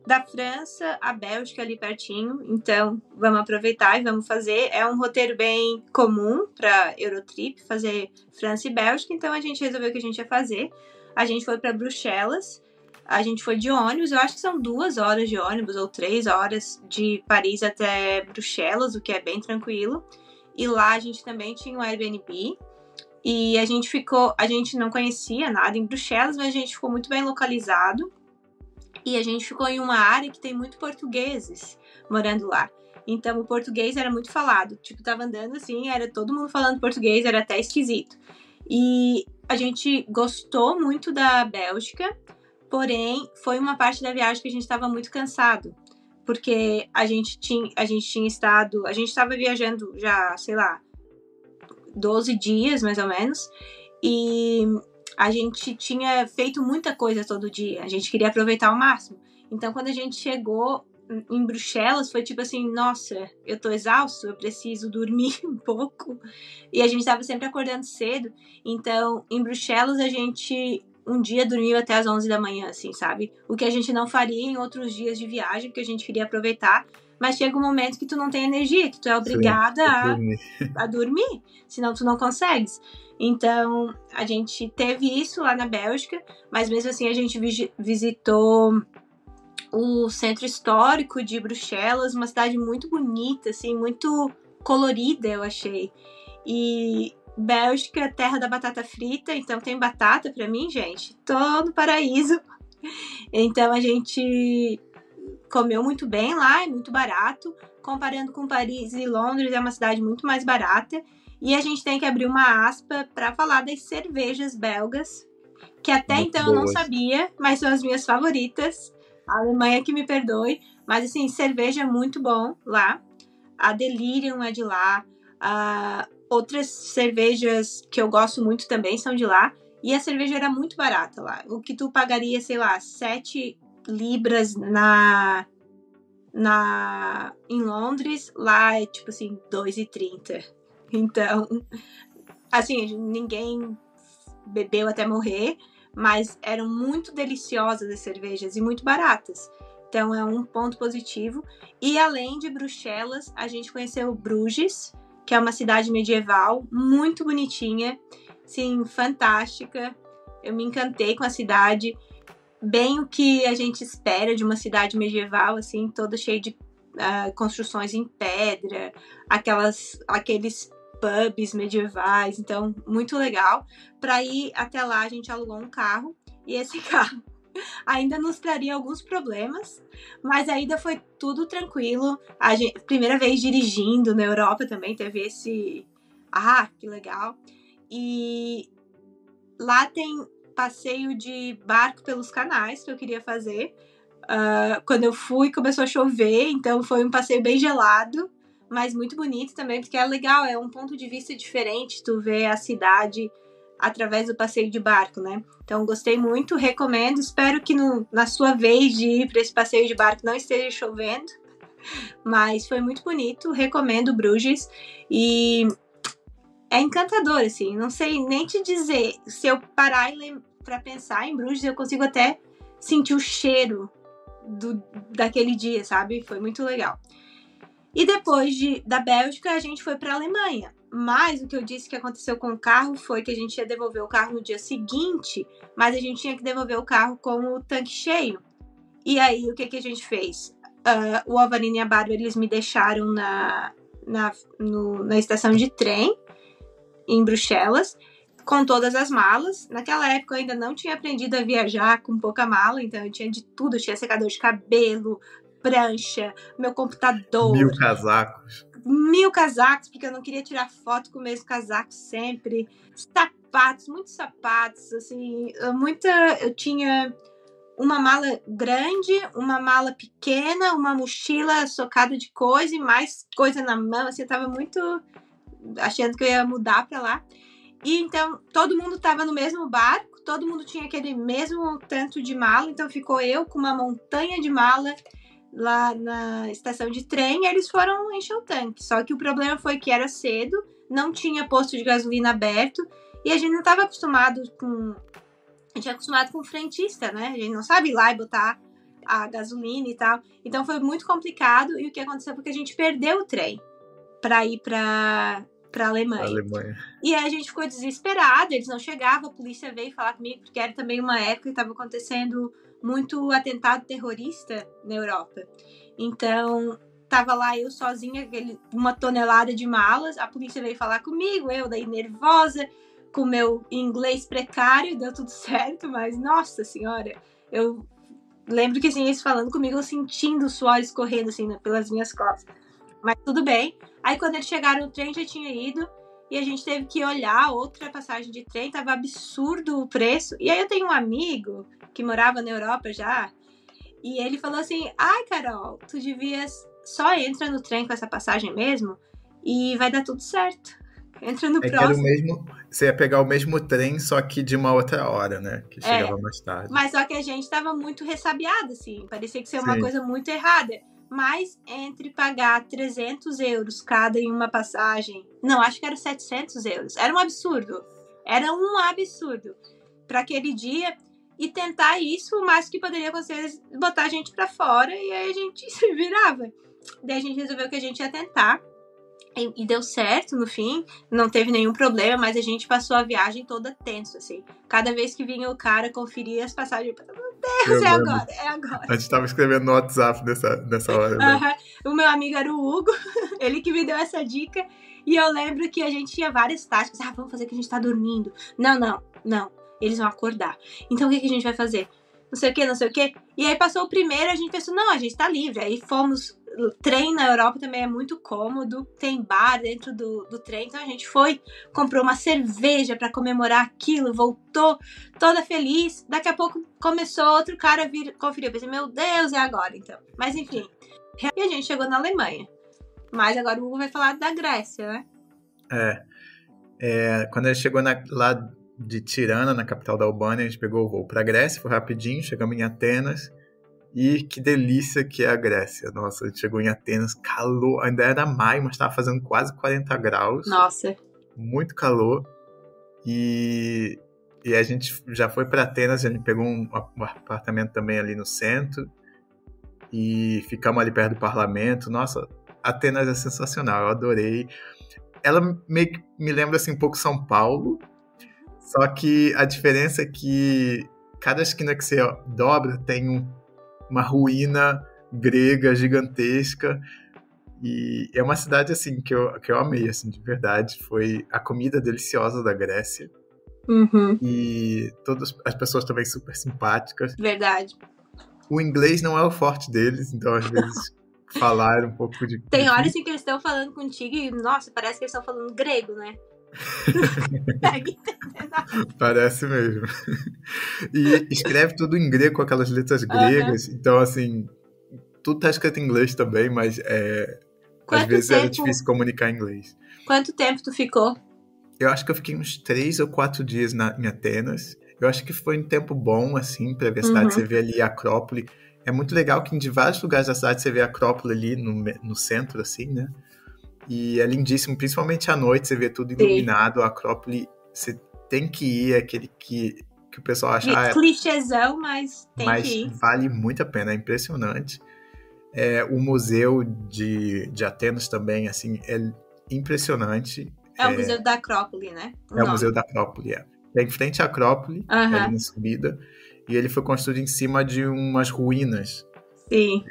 da França à Bélgica ali pertinho, então vamos aproveitar e vamos fazer. É um roteiro bem comum para Eurotrip, fazer França e Bélgica, então a gente resolveu que a gente ia fazer. A gente foi para Bruxelas, a gente foi de ônibus, eu acho que são 2 horas de ônibus ou 3 horas de Paris até Bruxelas, o que é bem tranquilo. E lá a gente também tinha um Airbnb. E a gente não conhecia nada em Bruxelas, mas a gente ficou muito bem localizado. E a gente ficou em uma área que tem muito portugueses morando lá. Então o português era muito falado. Tipo, tava andando assim, era todo mundo falando português, era até esquisito. E a gente gostou muito da Bélgica, porém foi uma parte da viagem que a gente estava muito cansado. Porque a gente estava viajando já, sei lá, 12 dias mais ou menos. E a gente tinha feito muita coisa todo dia. A gente queria aproveitar ao máximo. Então, quando a gente chegou em Bruxelas, foi tipo assim, nossa, eu tô exausto, eu preciso dormir um pouco. E a gente tava sempre acordando cedo. Então, em Bruxelas, a gente um dia dormiu até as 11 da manhã, assim, sabe? O que a gente não faria em outros dias de viagem, porque a gente queria aproveitar. Mas chega um momento que tu não tem energia, que tu é obrigada a dormir, senão tu não consegues. Então, a gente teve isso lá na Bélgica, mas mesmo assim a gente visitou o centro histórico de Bruxelas, uma cidade muito bonita, assim, muito colorida, eu achei. E Bélgica, terra da batata frita, então tem batata pra mim, gente. Tô no paraíso. Então a gente comeu muito bem lá, é muito barato. Comparando com Paris e Londres, é uma cidade muito mais barata. E a gente tem que abrir uma aspa para falar das cervejas belgas, que até muito então boas. Eu não sabia, mas são as minhas favoritas. A Alemanha que me perdoe, mas assim, cerveja é muito bom lá. A Delirium é de lá. Outras cervejas que eu gosto muito também são de lá. E a cerveja era muito barata lá. O que tu pagaria, sei lá, 7 libras em Londres, lá é tipo assim, 2,30. Então, assim, ninguém bebeu até morrer, mas eram muito deliciosas as cervejas e muito baratas. Então é um ponto positivo. E além de Bruxelas, a gente conheceu Bruges, que é uma cidade medieval muito bonitinha, sim, fantástica. Eu me encantei com a cidade, bem o que a gente espera de uma cidade medieval, assim, toda cheia de construções em pedra, aqueles pubs medievais, então muito legal. Para ir até lá a gente alugou um carro e esse carro ainda nos traria alguns problemas, mas ainda foi tudo tranquilo. Primeira vez dirigindo na Europa também teve esse que legal. E lá tem passeio de barco pelos canais que eu queria fazer. Quando eu fui começou a chover, então foi um passeio bem gelado, mas muito bonito também, porque é legal, é um ponto de vista diferente, tu vê a cidade através do passeio de barco, né? Então gostei muito, recomendo, espero que na sua vez de ir para esse passeio de barco não esteja chovendo, mas foi muito bonito, recomendo Bruges, e é encantador, assim, não sei nem te dizer, se eu parar para pensar em Bruges, eu consigo até sentir o cheiro daquele dia, sabe? Foi muito legal. E depois da Bélgica, a gente foi para a Alemanha. Mas o que eu disse que aconteceu com o carro foi que a gente ia devolver o carro no dia seguinte, mas a gente tinha que devolver o carro com o tanque cheio. E aí, o que a gente fez? o Alvarinho e a Bárbara, eles me deixaram na estação de trem, em Bruxelas, com todas as malas. Naquela época eu ainda não tinha aprendido a viajar com pouca mala, então eu tinha de tudo. Eu tinha secador de cabelo, prancha, meu computador. 1000 casacos. 1000 casacos, porque eu não queria tirar foto com o mesmo casaco sempre. Sapatos, muitos sapatos, assim, eu tinha uma mala grande, uma mala pequena, uma mochila socada de coisa e mais coisa na mão, assim, eu tava muito achando que eu ia mudar pra lá. E então, todo mundo tava no mesmo barco, todo mundo tinha aquele mesmo tanto de mala, então ficou eu com uma montanha de mala lá na estação de trem, e eles foram encher o tanque. Só que o problema foi que era cedo, não tinha posto de gasolina aberto, e a gente não estava acostumado com... A gente é acostumado com frentista, né? A gente não sabe ir lá e botar a gasolina e tal. Então foi muito complicado, e o que aconteceu foi que a gente perdeu o trem para ir para Alemanha. E aí a gente ficou desesperado, eles não chegavam, a polícia veio falar comigo, porque era também uma época que estava acontecendo muito atentado terrorista na Europa. Então, tava lá eu sozinha, uma tonelada de malas, a polícia veio falar comigo, eu daí nervosa, com meu inglês precário, deu tudo certo, mas nossa senhora, eu lembro que assim, eles falando comigo, eu sentindo o suor escorrendo assim, pelas minhas costas. Mas tudo bem. Aí quando eles chegaram no trem, já tinha ido, e a gente teve que olhar outra passagem de trem, tava absurdo o preço. E aí eu tenho um amigo que morava na Europa já, e ele falou assim, ai Carol, tu devias só entra no trem com essa passagem mesmo, e vai dar tudo certo. Entra no próximo. Era o mesmo, você ia pegar o mesmo trem, só que de uma outra hora, né? Que chegava mais tarde. Mas só que a gente tava muito ressabiado, assim, parecia que ia ser uma coisa muito errada. Mas entre pagar 300 euros cada em uma passagem... Não, acho que era 700 euros. Era um absurdo. Era um absurdo. Para aquele dia. E tentar isso, o máximo que poderia acontecer é botar a gente para fora. E aí a gente se virava. Daí a gente resolveu que a gente ia tentar. E deu certo no fim. Não teve nenhum problema. Mas a gente passou a viagem toda tenso, assim. Cada vez que vinha o cara conferir as passagens... Deus, é agora. A gente tava escrevendo no WhatsApp nessa hora. Né? O meu amigo era o Hugo, ele que me deu essa dica. E eu lembro que a gente tinha várias táticas. Vamos fazer que a gente tá dormindo. Não. Eles vão acordar. Então o que a gente vai fazer? Não sei o quê. E aí passou o primeiro, a gente pensou, não, a gente tá livre. Aí fomos... Trem na Europa também é muito cômodo, tem bar dentro do trem, então a gente foi, comprou uma cerveja para comemorar aquilo, voltou toda feliz. Daqui a pouco começou outro cara a vir conferir. Eu pensei, meu Deus, é agora então. Mas enfim, e a gente chegou na Alemanha. Mas agora o Hugo vai falar da Grécia, né? Quando a gente chegou lá de Tirana, na capital da Albânia, a gente pegou o voo para Grécia, foi rapidinho, chegamos em Atenas. E que delícia que é a Grécia. Nossa, a gente chegou em Atenas, calor, ainda era maio, mas estava fazendo quase 40 graus. Nossa. Muito calor. E a gente já foi para Atenas, a gente pegou um apartamento também ali no centro. E ficamos ali perto do parlamento. Nossa, Atenas é sensacional, eu adorei. Ela meio que me lembra assim, um pouco São Paulo. Só que a diferença é que cada esquina que você dobra tem uma ruína grega gigantesca, e é uma cidade assim que eu amei, assim, de verdade. Foi a comida deliciosa da Grécia. E todas as pessoas também super simpáticas. Verdade. O inglês não é o forte deles, então às vezes falar um pouco de... Tem horas assim que eles estão falando contigo e, nossa, parece que eles estão falando grego, né? Parece mesmo. E escreve tudo em grego com aquelas letras gregas. Então assim, tudo tá escrito em inglês também, mas às vezes era difícil comunicar em inglês. Quanto tempo tu ficou? Eu acho que eu fiquei uns 3 ou 4 dias em Atenas. Eu acho que foi um tempo bom, assim, pra ver a cidade. Você vê ali a Acrópole. É muito legal que em vários lugares da cidade você vê a Acrópole ali no centro, assim, né? E é lindíssimo, principalmente à noite, você vê tudo iluminado. A Acrópole, você tem que ir, é aquele que o pessoal acha... clichêzão, mas tem que ir. Mas vale muito a pena, é impressionante. O museu de Atenas também, assim, é impressionante. É o Museu da Acrópole, né? O Museu da Acrópole, é em frente à Acrópole, ali na subida, e ele foi construído em cima de umas ruínas Sim.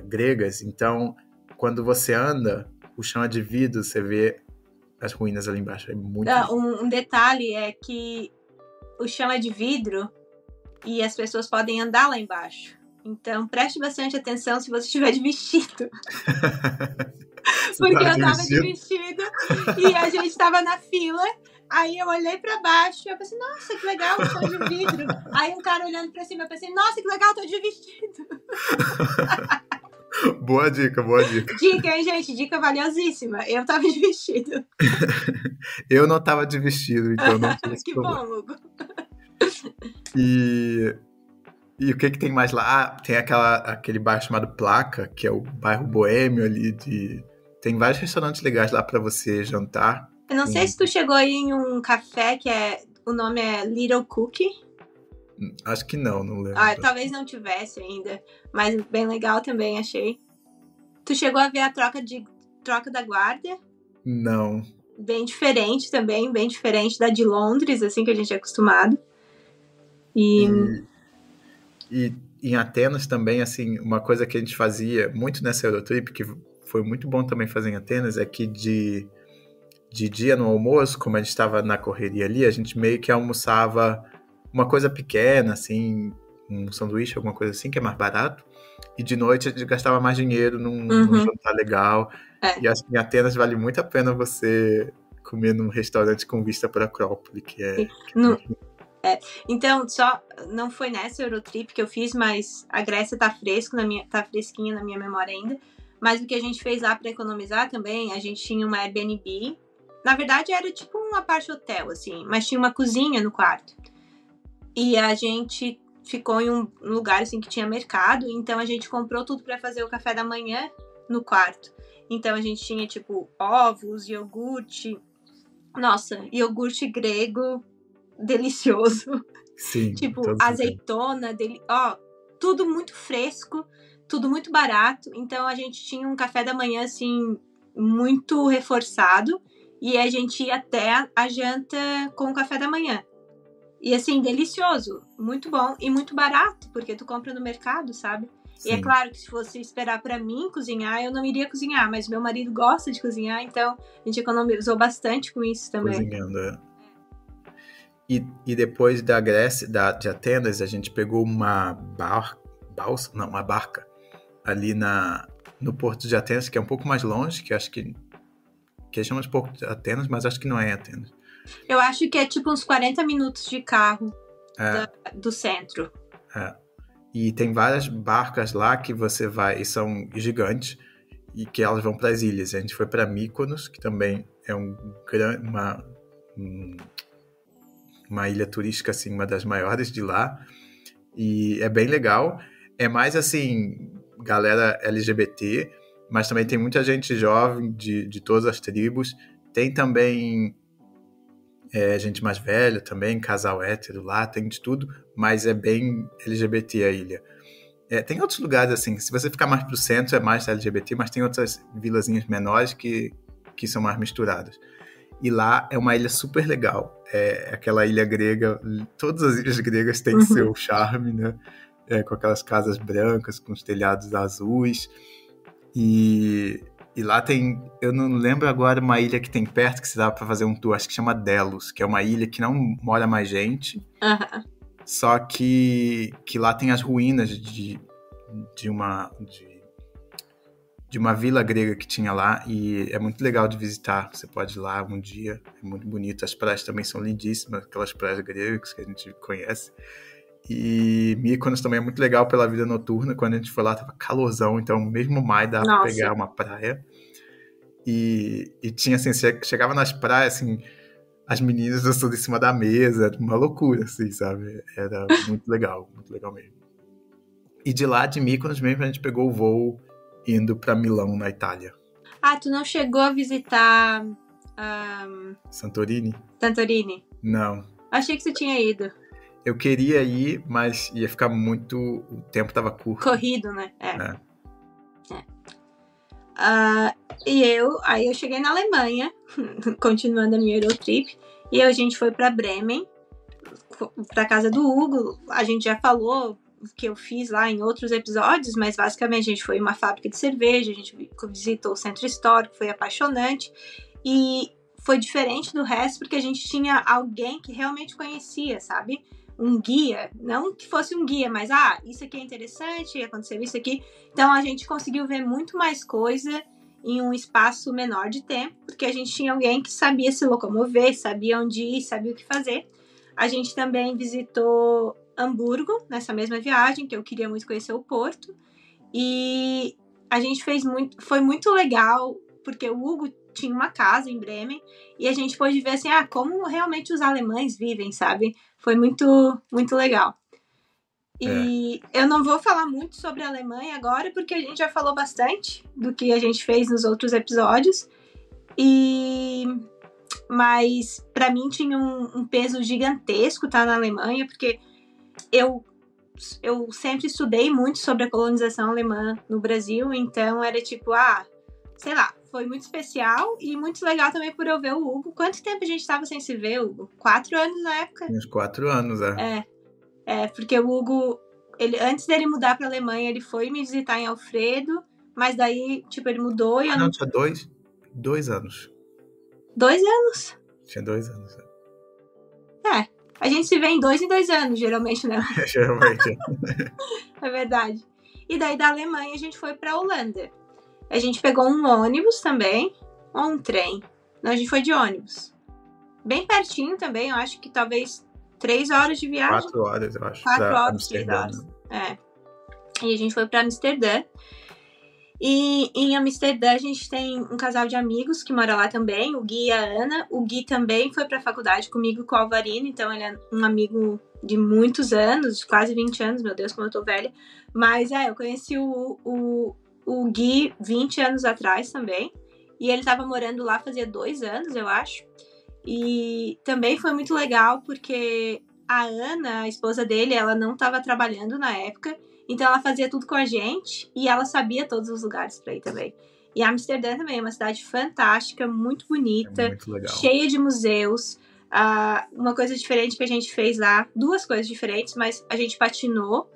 gregas. Então, quando você anda, o chão é de vidro, você vê as ruínas ali embaixo. É muito lindo. Um detalhe é que o chão é de vidro e as pessoas podem andar lá embaixo. Então, preste bastante atenção se você estiver de vestido. Porque eu tava de vestido e a gente tava na fila. Aí eu olhei pra baixo e eu pensei, nossa, que legal, o chão de vidro. Aí um cara olhando pra cima, eu pensei, nossa, que legal, tô de vestido. Boa dica, boa dica. Dica, hein, gente? Dica valiosíssima. Eu tava de vestido. Eu não tava de vestido, então não tinha esse Que problema. bom, Hugo. E o que tem mais lá? Ah, tem aquele bairro chamado Placa, que é o bairro boêmio ali Tem vários restaurantes legais lá pra você jantar. Eu não sei se tu chegou aí em um café que o nome é Little Cookie. Acho que não lembro. Talvez não tivesse ainda, mas bem legal também, achei. Tu chegou a ver a troca da guarda? Não. Bem diferente também, bem diferente da de Londres, assim, que a gente é acostumado. E em Atenas também, assim, uma coisa que a gente fazia muito nessa Eurotrip, que foi muito bom também fazer em Atenas, é que de dia no almoço, como a gente estava na correria ali, a gente meio que almoçava uma coisa pequena, assim, um sanduíche, alguma coisa assim, que é mais barato, e de noite a gente gastava mais dinheiro num jantar legal. E acho que em Atenas vale muito a pena você comer num restaurante com vista para a Acrópole, Então, não foi nessa Eurotrip que eu fiz, mas a Grécia tá fresquinha na minha memória ainda. Mas o que a gente fez lá para economizar também, a gente tinha uma Airbnb. Na verdade, era tipo uma parte hotel, assim, mas tinha uma cozinha no quarto. E a gente ficou em um lugar, assim, que tinha mercado, então a gente comprou tudo para fazer o café da manhã no quarto. Então a gente tinha, tipo, ovos, iogurte. Nossa, iogurte grego delicioso. Sim. Tipo, azeitona, tudo muito fresco, tudo muito barato. Então a gente tinha um café da manhã, assim, muito reforçado. E a gente ia até a janta com o café da manhã. E assim, delicioso, muito bom e muito barato, porque tu compra no mercado, sabe? Sim. E é claro que se fosse esperar pra mim cozinhar, eu não iria cozinhar, mas meu marido gosta de cozinhar, então a gente economizou bastante com isso também. Cozinhando, E depois da Grécia, de Atenas, a gente pegou uma barca ali no porto de Atenas, que é um pouco mais longe, que acho que chama de Porto de Atenas, mas acho que não é em Atenas. Eu acho que é tipo uns 40 minutos de carro do centro. E tem várias barcas lá que você vai, e são gigantes, e que elas vão para as ilhas. A gente foi para Mykonos, que também é uma ilha turística, assim, uma das maiores de lá. E é bem legal. É mais, assim, galera LGBT, mas também tem muita gente jovem de todas as tribos. Tem também gente mais velha também, casal hétero lá, tem de tudo, mas é bem LGBT a ilha. Tem outros lugares, assim, se você ficar mais pro centro é mais LGBT, mas tem outras vilazinhas menores que são mais misturadas. E lá é uma ilha super legal. É aquela ilha grega, todas as ilhas gregas têm seu charme, né? Com aquelas casas brancas, com os telhados azuis. E lá tem, eu não lembro agora, uma ilha que tem perto que se dá para fazer um tour, acho que chama Delos, que é uma ilha que não mora mais gente, só que lá tem as ruínas de uma vila grega que tinha lá, e é muito legal de visitar. Você pode ir lá um dia, é muito bonito. As praias também são lindíssimas, aquelas praias gregas que a gente conhece. E Mykonos também é muito legal pela vida noturna. Quando a gente foi lá, tava calorzão, então mesmo maio dava pra pegar uma praia. E tinha, assim, chegava nas praias, assim, as meninas dançando em cima da mesa, uma loucura, assim, sabe? Era muito legal mesmo. E de lá, de Mykonos mesmo, a gente pegou o voo indo pra Milão, na Itália. Tu não chegou a visitar... Santorini? Não. Achei que você tinha ido. Eu queria ir, mas ia ficar muito... O tempo tava curto. Corrido, né? Aí eu cheguei na Alemanha, continuando a minha Eurotrip, e a gente foi pra Bremen, pra casa do Hugo. A gente já falou que eu fiz lá em outros episódios, mas basicamente a gente foi em uma fábrica de cerveja, a gente visitou o centro histórico, foi apaixonante. E foi diferente do resto porque a gente tinha alguém que realmente conhecia, sabe? Um guia, não que fosse um guia, mas isso aqui é interessante, aconteceu isso aqui. Então a gente conseguiu ver muito mais coisa em um espaço menor de tempo, porque a gente tinha alguém que sabia se locomover, sabia onde ir, sabia o que fazer. A gente também visitou Hamburgo nessa mesma viagem, que eu queria muito conhecer o Porto. E a gente foi muito legal, porque o Hugo tinha uma casa em Bremen, e a gente pôde ver assim, como realmente os alemães vivem, sabe? Foi muito, muito legal. E eu não vou falar muito sobre a Alemanha agora, porque a gente já falou bastante do que a gente fez nos outros episódios. Mas para mim tinha um peso gigantesco estar na Alemanha, porque eu sempre estudei muito sobre a colonização alemã no Brasil, então era tipo, sei lá, foi muito especial e muito legal também por eu ver o Hugo. Quanto tempo a gente estava sem se ver, Hugo? 4 anos na época? Uns 4 anos, Porque o Hugo, antes dele mudar pra Alemanha, ele foi me visitar em Alfredo, mas daí, tipo, ele mudou e eu não... Tinha 2 anos. 2 anos? Tinha 2 anos, A gente se vê em 2 anos, geralmente, né? Geralmente. É verdade. E daí da Alemanha a gente foi pra Holanda. A gente pegou um ônibus também, ou um trem. Não, a gente foi de ônibus. Bem pertinho também, eu acho que talvez 3 horas de viagem. 4 horas, eu acho. 4 horas, 3 horas. E a gente foi pra Amsterdã. E em Amsterdã a gente tem um casal de amigos que mora lá também, o Gui e a Ana. O Gui também foi pra faculdade comigo com o Alvarino, então ele é um amigo de muitos anos, quase 20 anos, meu Deus, como eu tô velha. Mas eu conheci o Gui 20 anos atrás também, e ele tava morando lá fazia 2 anos, eu acho. E também foi muito legal porque a Ana, a esposa dele, ela não tava trabalhando na época, então ela fazia tudo com a gente e ela sabia todos os lugares pra ir também. E Amsterdã também é uma cidade fantástica, muito bonita, muito legal, cheia de museus. Uma coisa diferente que a gente fez lá, 2 coisas diferentes, mas a gente patinou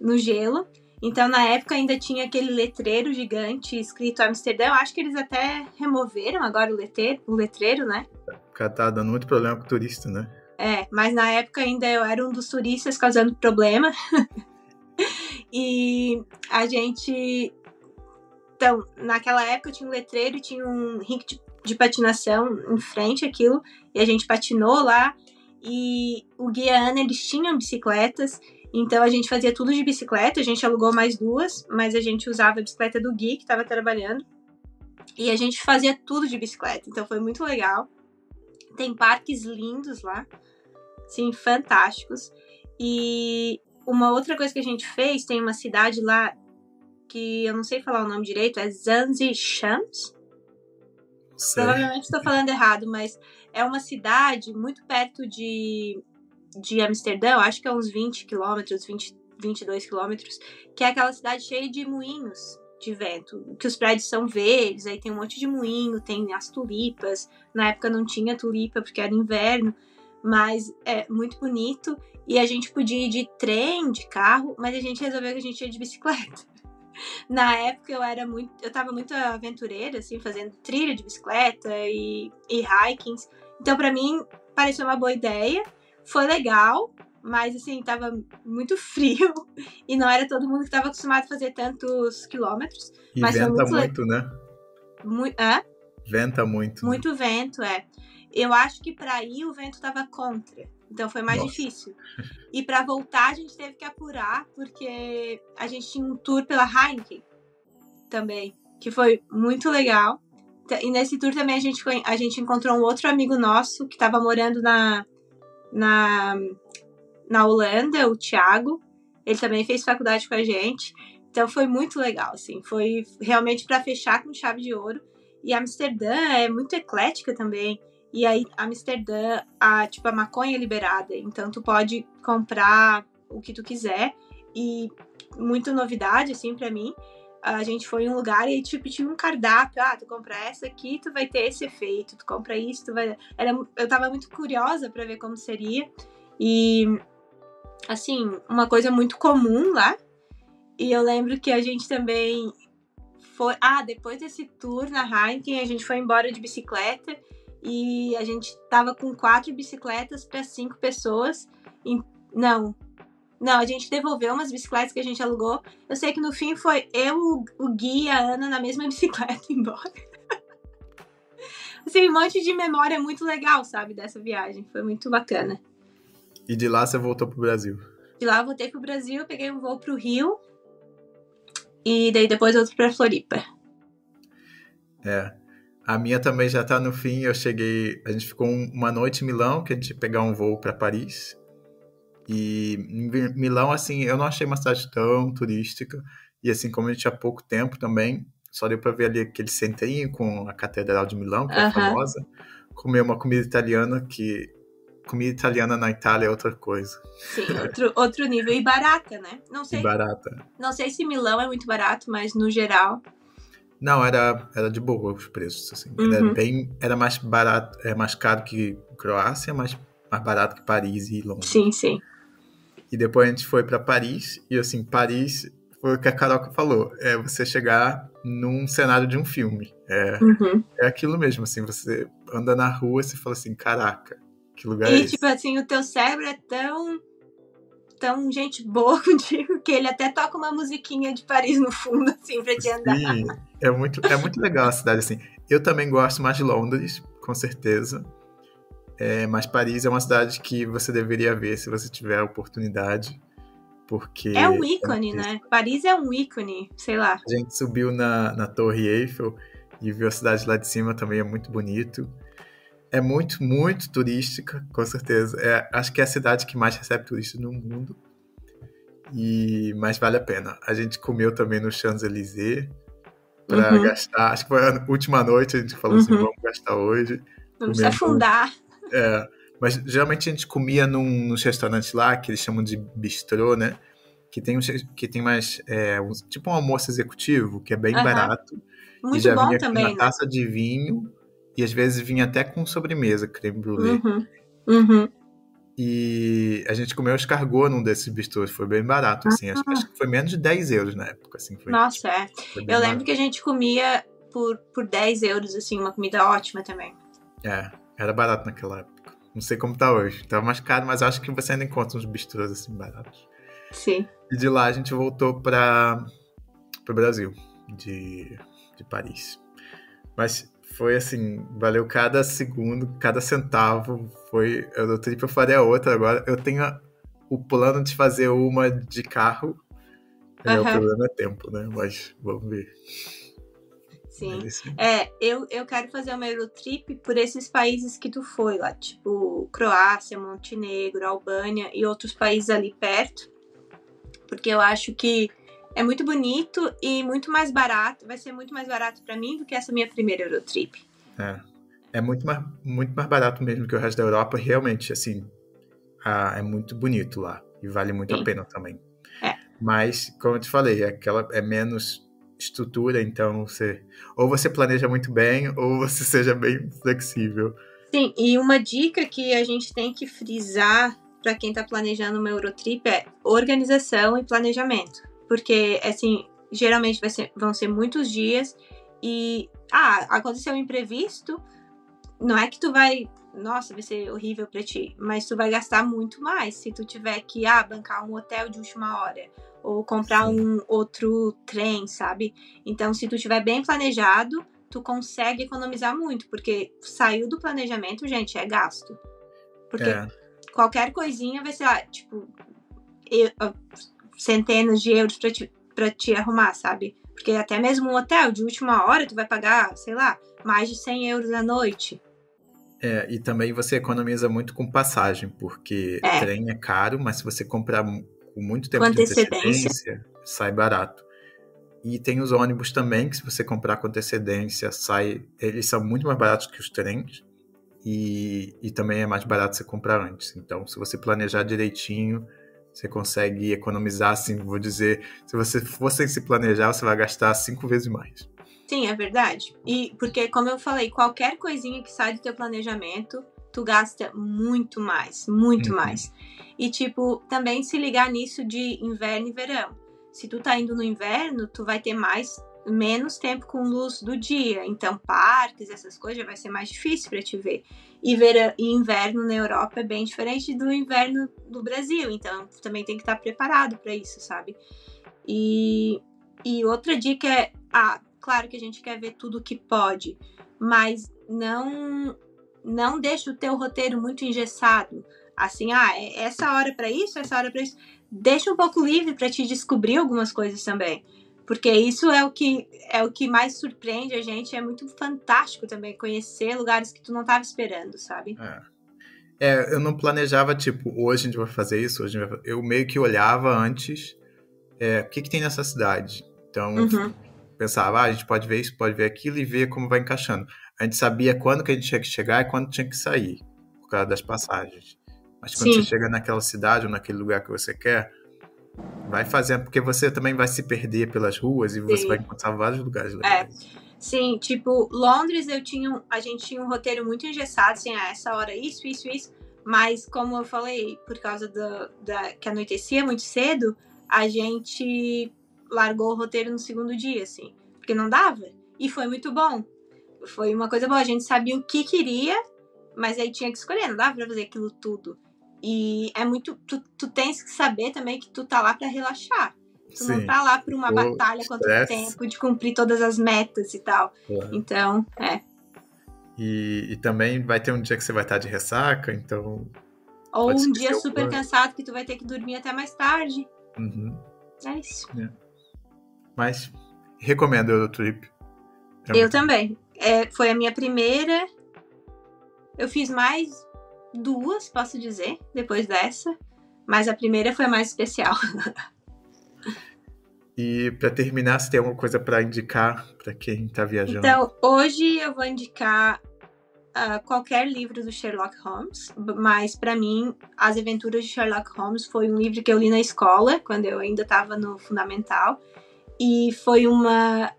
no gelo. Então na época ainda tinha aquele letreiro gigante escrito Amsterdã. Eu acho que eles até removeram agora o letreiro, né? Porque tá dando muito problema com o turista, né? Mas na época ainda eu era um dos turistas causando problema. E a gente... Então, naquela época tinha um letreiro e tinha um rink de patinação em frente àquilo. E a gente patinou lá. E o Gui e a Ana, eles tinham bicicletas. Então a gente fazia tudo de bicicleta. A gente alugou mais 2, mas a gente usava a bicicleta do Gui, que estava trabalhando. E a gente fazia tudo de bicicleta. Então foi muito legal. Tem parques lindos lá. Sim, fantásticos. E uma outra coisa que a gente fez, tem uma cidade lá que eu não sei falar o nome direito, é Zanzi-Shams. Provavelmente estou falando errado, mas é uma cidade muito perto de Amsterdã, acho que é uns 20 quilômetros, 22 quilômetros, que é aquela cidade cheia de moinhos de vento, que os prédios são verdes, aí tem um monte de moinho, tem as tulipas. Na época não tinha tulipa porque era inverno, mas é muito bonito. E a gente podia ir de trem, de carro, mas a gente resolveu que a gente ia de bicicleta. Na época eu tava muito aventureira, assim, fazendo trilha de bicicleta e hikings. Então pra mim pareceu uma boa ideia. Foi legal, mas assim, tava muito frio e não era todo mundo que tava acostumado a fazer tantos quilômetros. E mas venta muito, né? Venta muito. Muito vento, Eu acho que pra ir o vento tava contra. Então foi mais difícil. E pra voltar a gente teve que apurar, porque a gente tinha um tour pela Heineken também, que foi muito legal. E nesse tour também a gente encontrou um outro amigo nosso que tava morando na Holanda, o Thiago. Ele também fez faculdade com a gente. Então foi muito legal, assim. Foi realmente pra fechar com chave de ouro. E Amsterdã é muito eclética também. E aí, Amsterdã, a maconha é liberada. Então, tu pode comprar o que tu quiser. E muita novidade, assim, pra mim. A gente foi em um lugar e, tinha um cardápio. Tu compra essa aqui, tu vai ter esse efeito. Tu compra isso, tu vai... Eu tava muito curiosa pra ver como seria. E assim, uma coisa muito comum lá. E eu lembro que a gente também foi... depois desse tour na Heineken, a gente foi embora de bicicleta e a gente tava com 4 bicicletas para 5 pessoas. Não, a gente devolveu umas bicicletas que a gente alugou. Eu sei que no fim foi eu, o Gui e a Ana na mesma bicicleta embora. Assim, um monte de memória muito legal, sabe, dessa viagem. Foi muito bacana. E de lá você voltou pro Brasil? De lá eu voltei pro Brasil, peguei um voo pro Rio e daí depois outro pra Floripa. A minha também já tá no fim. Eu cheguei... A gente ficou uma noite em Milão, que a gente ia pegar um voo pra Paris. E em Milão, assim, eu não achei uma cidade tão turística. E assim, como a gente tinha pouco tempo também, só deu pra ver ali aquele centrinho com a Catedral de Milão, que é famosa. Comer uma comida italiana, que... Comida italiana na Itália é outra coisa. Sim, outro nível. E barata, né? Não sei, E barata. Não sei se Milão é muito barato, mas no geral... Não, era de boa os preços, assim. Era mais barato, mais caro que Croácia, mais barato que Paris e Londres. Sim, sim. E depois a gente foi para Paris, e assim, Paris foi o que a Caroca falou, é você chegar num cenário de um filme. É aquilo mesmo, assim, você anda na rua e você fala assim, caraca, que lugar é esse? E tipo assim, o teu cérebro é tão gente boa contigo que ele até toca uma musiquinha de Paris no fundo, assim, pra te andar. Sim, é muito legal a cidade, assim. Eu também gosto mais de Londres, com certeza. Mas Paris é uma cidade que você deveria ver se você tiver a oportunidade, porque... É um ícone, né? Paris é um ícone, sei lá. A gente subiu na Torre Eiffel e viu a cidade lá de cima, também é muito bonito. É muito, muito turística, com certeza. Acho que é a cidade que mais recebe turistas no mundo. Mas vale a pena. A gente comeu também no Champs-Élysées para gastar. Acho que foi a última noite, a gente falou assim, vamos gastar hoje. Vamos se afundar. Mas geralmente a gente comia nos restaurantes lá, que eles chamam de bistrô, né? Que tem mais, tipo um almoço executivo, que é bem barato. Muito e já bom vinha também, com uma taça de vinho, e às vezes vinha até com sobremesa, creme brulee. E a gente comeu escargot num desses bistrôs, foi bem barato, assim. Acho que foi menos de 10 euros na época, assim. Nossa, eu lembro que a gente comia por 10 euros, assim, uma comida ótima também. Era barato naquela época. Não sei como tá hoje. Tava mais caro, mas acho que você ainda encontra uns bistrôs assim baratos. Sim. E de lá a gente voltou pro Brasil, de Paris. Mas foi assim, valeu cada segundo, cada centavo. Foi Eurotrip, eu faria outra agora. Eu tenho o plano de fazer uma de carro. O problema é tempo, né? Mas vamos ver. Sim. Eu quero fazer uma Eurotrip por esses países que tu foi lá, tipo Croácia, Montenegro, Albânia e outros países ali perto, porque eu acho que é muito bonito e muito mais barato, vai ser muito mais barato pra mim do que essa minha primeira Eurotrip. É muito mais barato mesmo que o resto da Europa, realmente, assim, é muito bonito lá e vale muito a pena também. Mas, como eu te falei, é menos estrutura, então ou você planeja muito bem ou você seja bem flexível. Sim, e uma dica que a gente tem que frisar para quem está planejando uma Eurotrip é organização e planejamento, porque assim, geralmente vão ser muitos dias e aconteceu um imprevisto, não é que tu vai, nossa, vai ser horrível para ti, mas tu vai gastar muito mais se tu tiver que bancar um hotel de última hora ou comprar um outro trem, sabe? Então, se tu tiver bem planejado, tu consegue economizar muito, porque saiu do planejamento, gente, é gasto. Porque qualquer coisinha vai ser, tipo, centenas de euros pra te arrumar, sabe? Porque até mesmo um hotel de última hora, tu vai pagar, sei lá, mais de 100 euros a noite. E também você economiza muito com passagem, porque trem é caro, mas se você comprar com muito tempo de antecedência, sai barato. E tem os ônibus também, que se você comprar com antecedência, eles são muito mais baratos que os trens, e também é mais barato você comprar antes. Então, se você planejar direitinho, você consegue economizar, assim, vou dizer, se você for sem se planejar, você vai gastar 5 vezes mais. Sim, é verdade. E porque, como eu falei, qualquer coisinha que sai do teu planejamento tu gasta muito mais, muito mais. E, tipo, também se ligar nisso de inverno e verão. Se tu tá indo no inverno, tu vai ter menos tempo com luz do dia. Então, parques, essas coisas, já vai ser mais difícil pra te ver. E inverno na Europa é bem diferente do inverno do Brasil. Então, tu também tem que estar preparado pra isso, sabe? E outra dica é... claro que a gente quer ver tudo que pode, mas não deixa o teu roteiro muito engessado. Assim, é essa hora pra isso, essa hora pra isso. Deixa um pouco livre pra te descobrir algumas coisas também. Porque isso é o que mais surpreende a gente. É muito fantástico também conhecer lugares que tu não estava esperando, sabe? Eu não planejava, tipo, hoje a gente vai fazer isso, eu meio que olhava antes o que tem nessa cidade. Então, pensava, a gente pode ver isso, pode ver aquilo e ver como vai encaixando. A gente sabia quando que a gente tinha que chegar e quando tinha que sair, por causa das passagens. Mas quando você chega naquela cidade ou naquele lugar que você quer, vai fazendo, porque você também vai se perder pelas ruas e você vai encontrar vários lugares legais. Sim, tipo, Londres a gente tinha um roteiro muito engessado, assim, essa hora isso, mas como eu falei, por causa que anoitecia muito cedo, a gente largou o roteiro no segundo dia, assim, porque não dava, e foi muito bom. Foi uma coisa boa, a gente sabia o que queria, mas aí tinha que escolher, não dava pra fazer aquilo tudo. E é muito... Tu tens que saber também que tu tá lá pra relaxar. Tu não tá lá por uma batalha contra o tempo, de cumprir todas as metas e tal. Claro. Então, E também vai ter um dia que você vai estar de ressaca, então... Ou um dia super cansado que tu vai ter que dormir até mais tarde. É isso. Mas recomendo o Eurotrip. Eu também. Foi a minha primeira. Eu fiz mais 2, posso dizer, depois dessa. Mas a primeira foi a mais especial. E para terminar, você tem alguma coisa para indicar para quem está viajando? Então, hoje eu vou indicar qualquer livro do Sherlock Holmes, mas para mim, As Aventuras de Sherlock Holmes foi um livro que eu li na escola, quando eu ainda estava no fundamental, e foi uma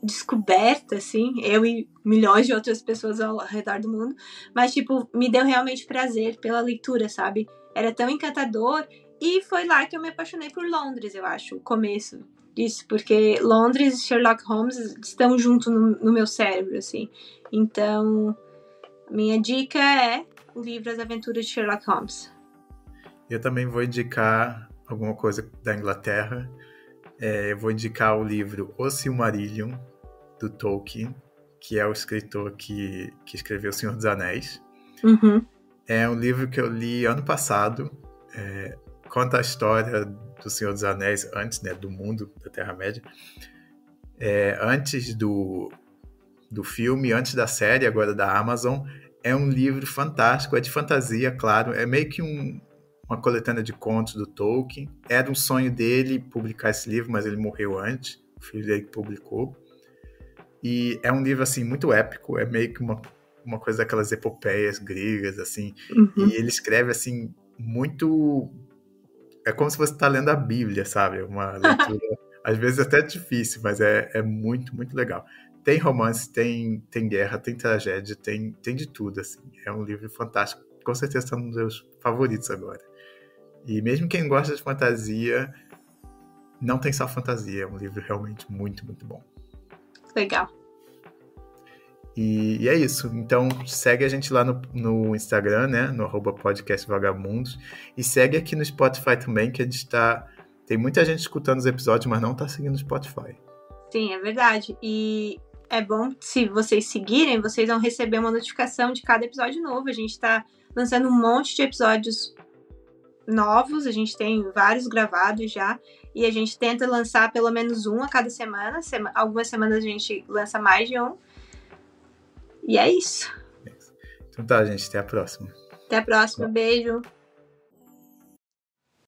descoberta, assim, eu e milhões de outras pessoas ao redor do mundo, mas, tipo, me deu realmente prazer pela leitura, sabe? Era tão encantador, e foi lá que eu me apaixonei por Londres, eu acho, o começo disso, porque Londres e Sherlock Holmes estão juntos no meu cérebro, assim. Então, minha dica é o livro As Aventuras de Sherlock Holmes. Eu também vou indicar alguma coisa da Inglaterra. Eu vou indicar o livro O Silmarillion, do Tolkien, que é o escritor que escreveu O Senhor dos Anéis. É um livro que eu li ano passado. Conta a história do Senhor dos Anéis antes, né, do mundo da Terra-média. Antes do filme, antes da série, agora da Amazon. É um livro fantástico, é de fantasia, claro. É meio que uma coletânea de contos do Tolkien. Era um sonho dele publicar esse livro, mas ele morreu antes. O filho dele publicou. E é um livro, assim, muito épico. É meio que uma coisa daquelas epopeias gregas, assim. E ele escreve, assim, muito... É como se você está lendo a Bíblia, sabe? Uma leitura, às vezes até difícil, mas é muito, muito legal. Tem romance, tem guerra, tem tragédia, tem de tudo, assim. É um livro fantástico. Com certeza está um dos meus favoritos agora. E mesmo quem gosta de fantasia, não tem só fantasia. É um livro realmente muito, muito bom. Legal. E é isso. Então, segue a gente lá no Instagram, né? No @podcastvagamundos. E segue aqui no Spotify também, que a gente tem muita gente escutando os episódios, mas não está seguindo o Spotify. Sim, é verdade. E é bom, se vocês seguirem, vocês vão receber uma notificação de cada episódio novo. A gente está lançando um monte de episódios novos, a gente tem vários gravados já, e a gente tenta lançar pelo menos um a cada semana. Algumas semanas a gente lança mais de um. E é isso. Então tá, gente, até a próxima. Até a próxima, beijo.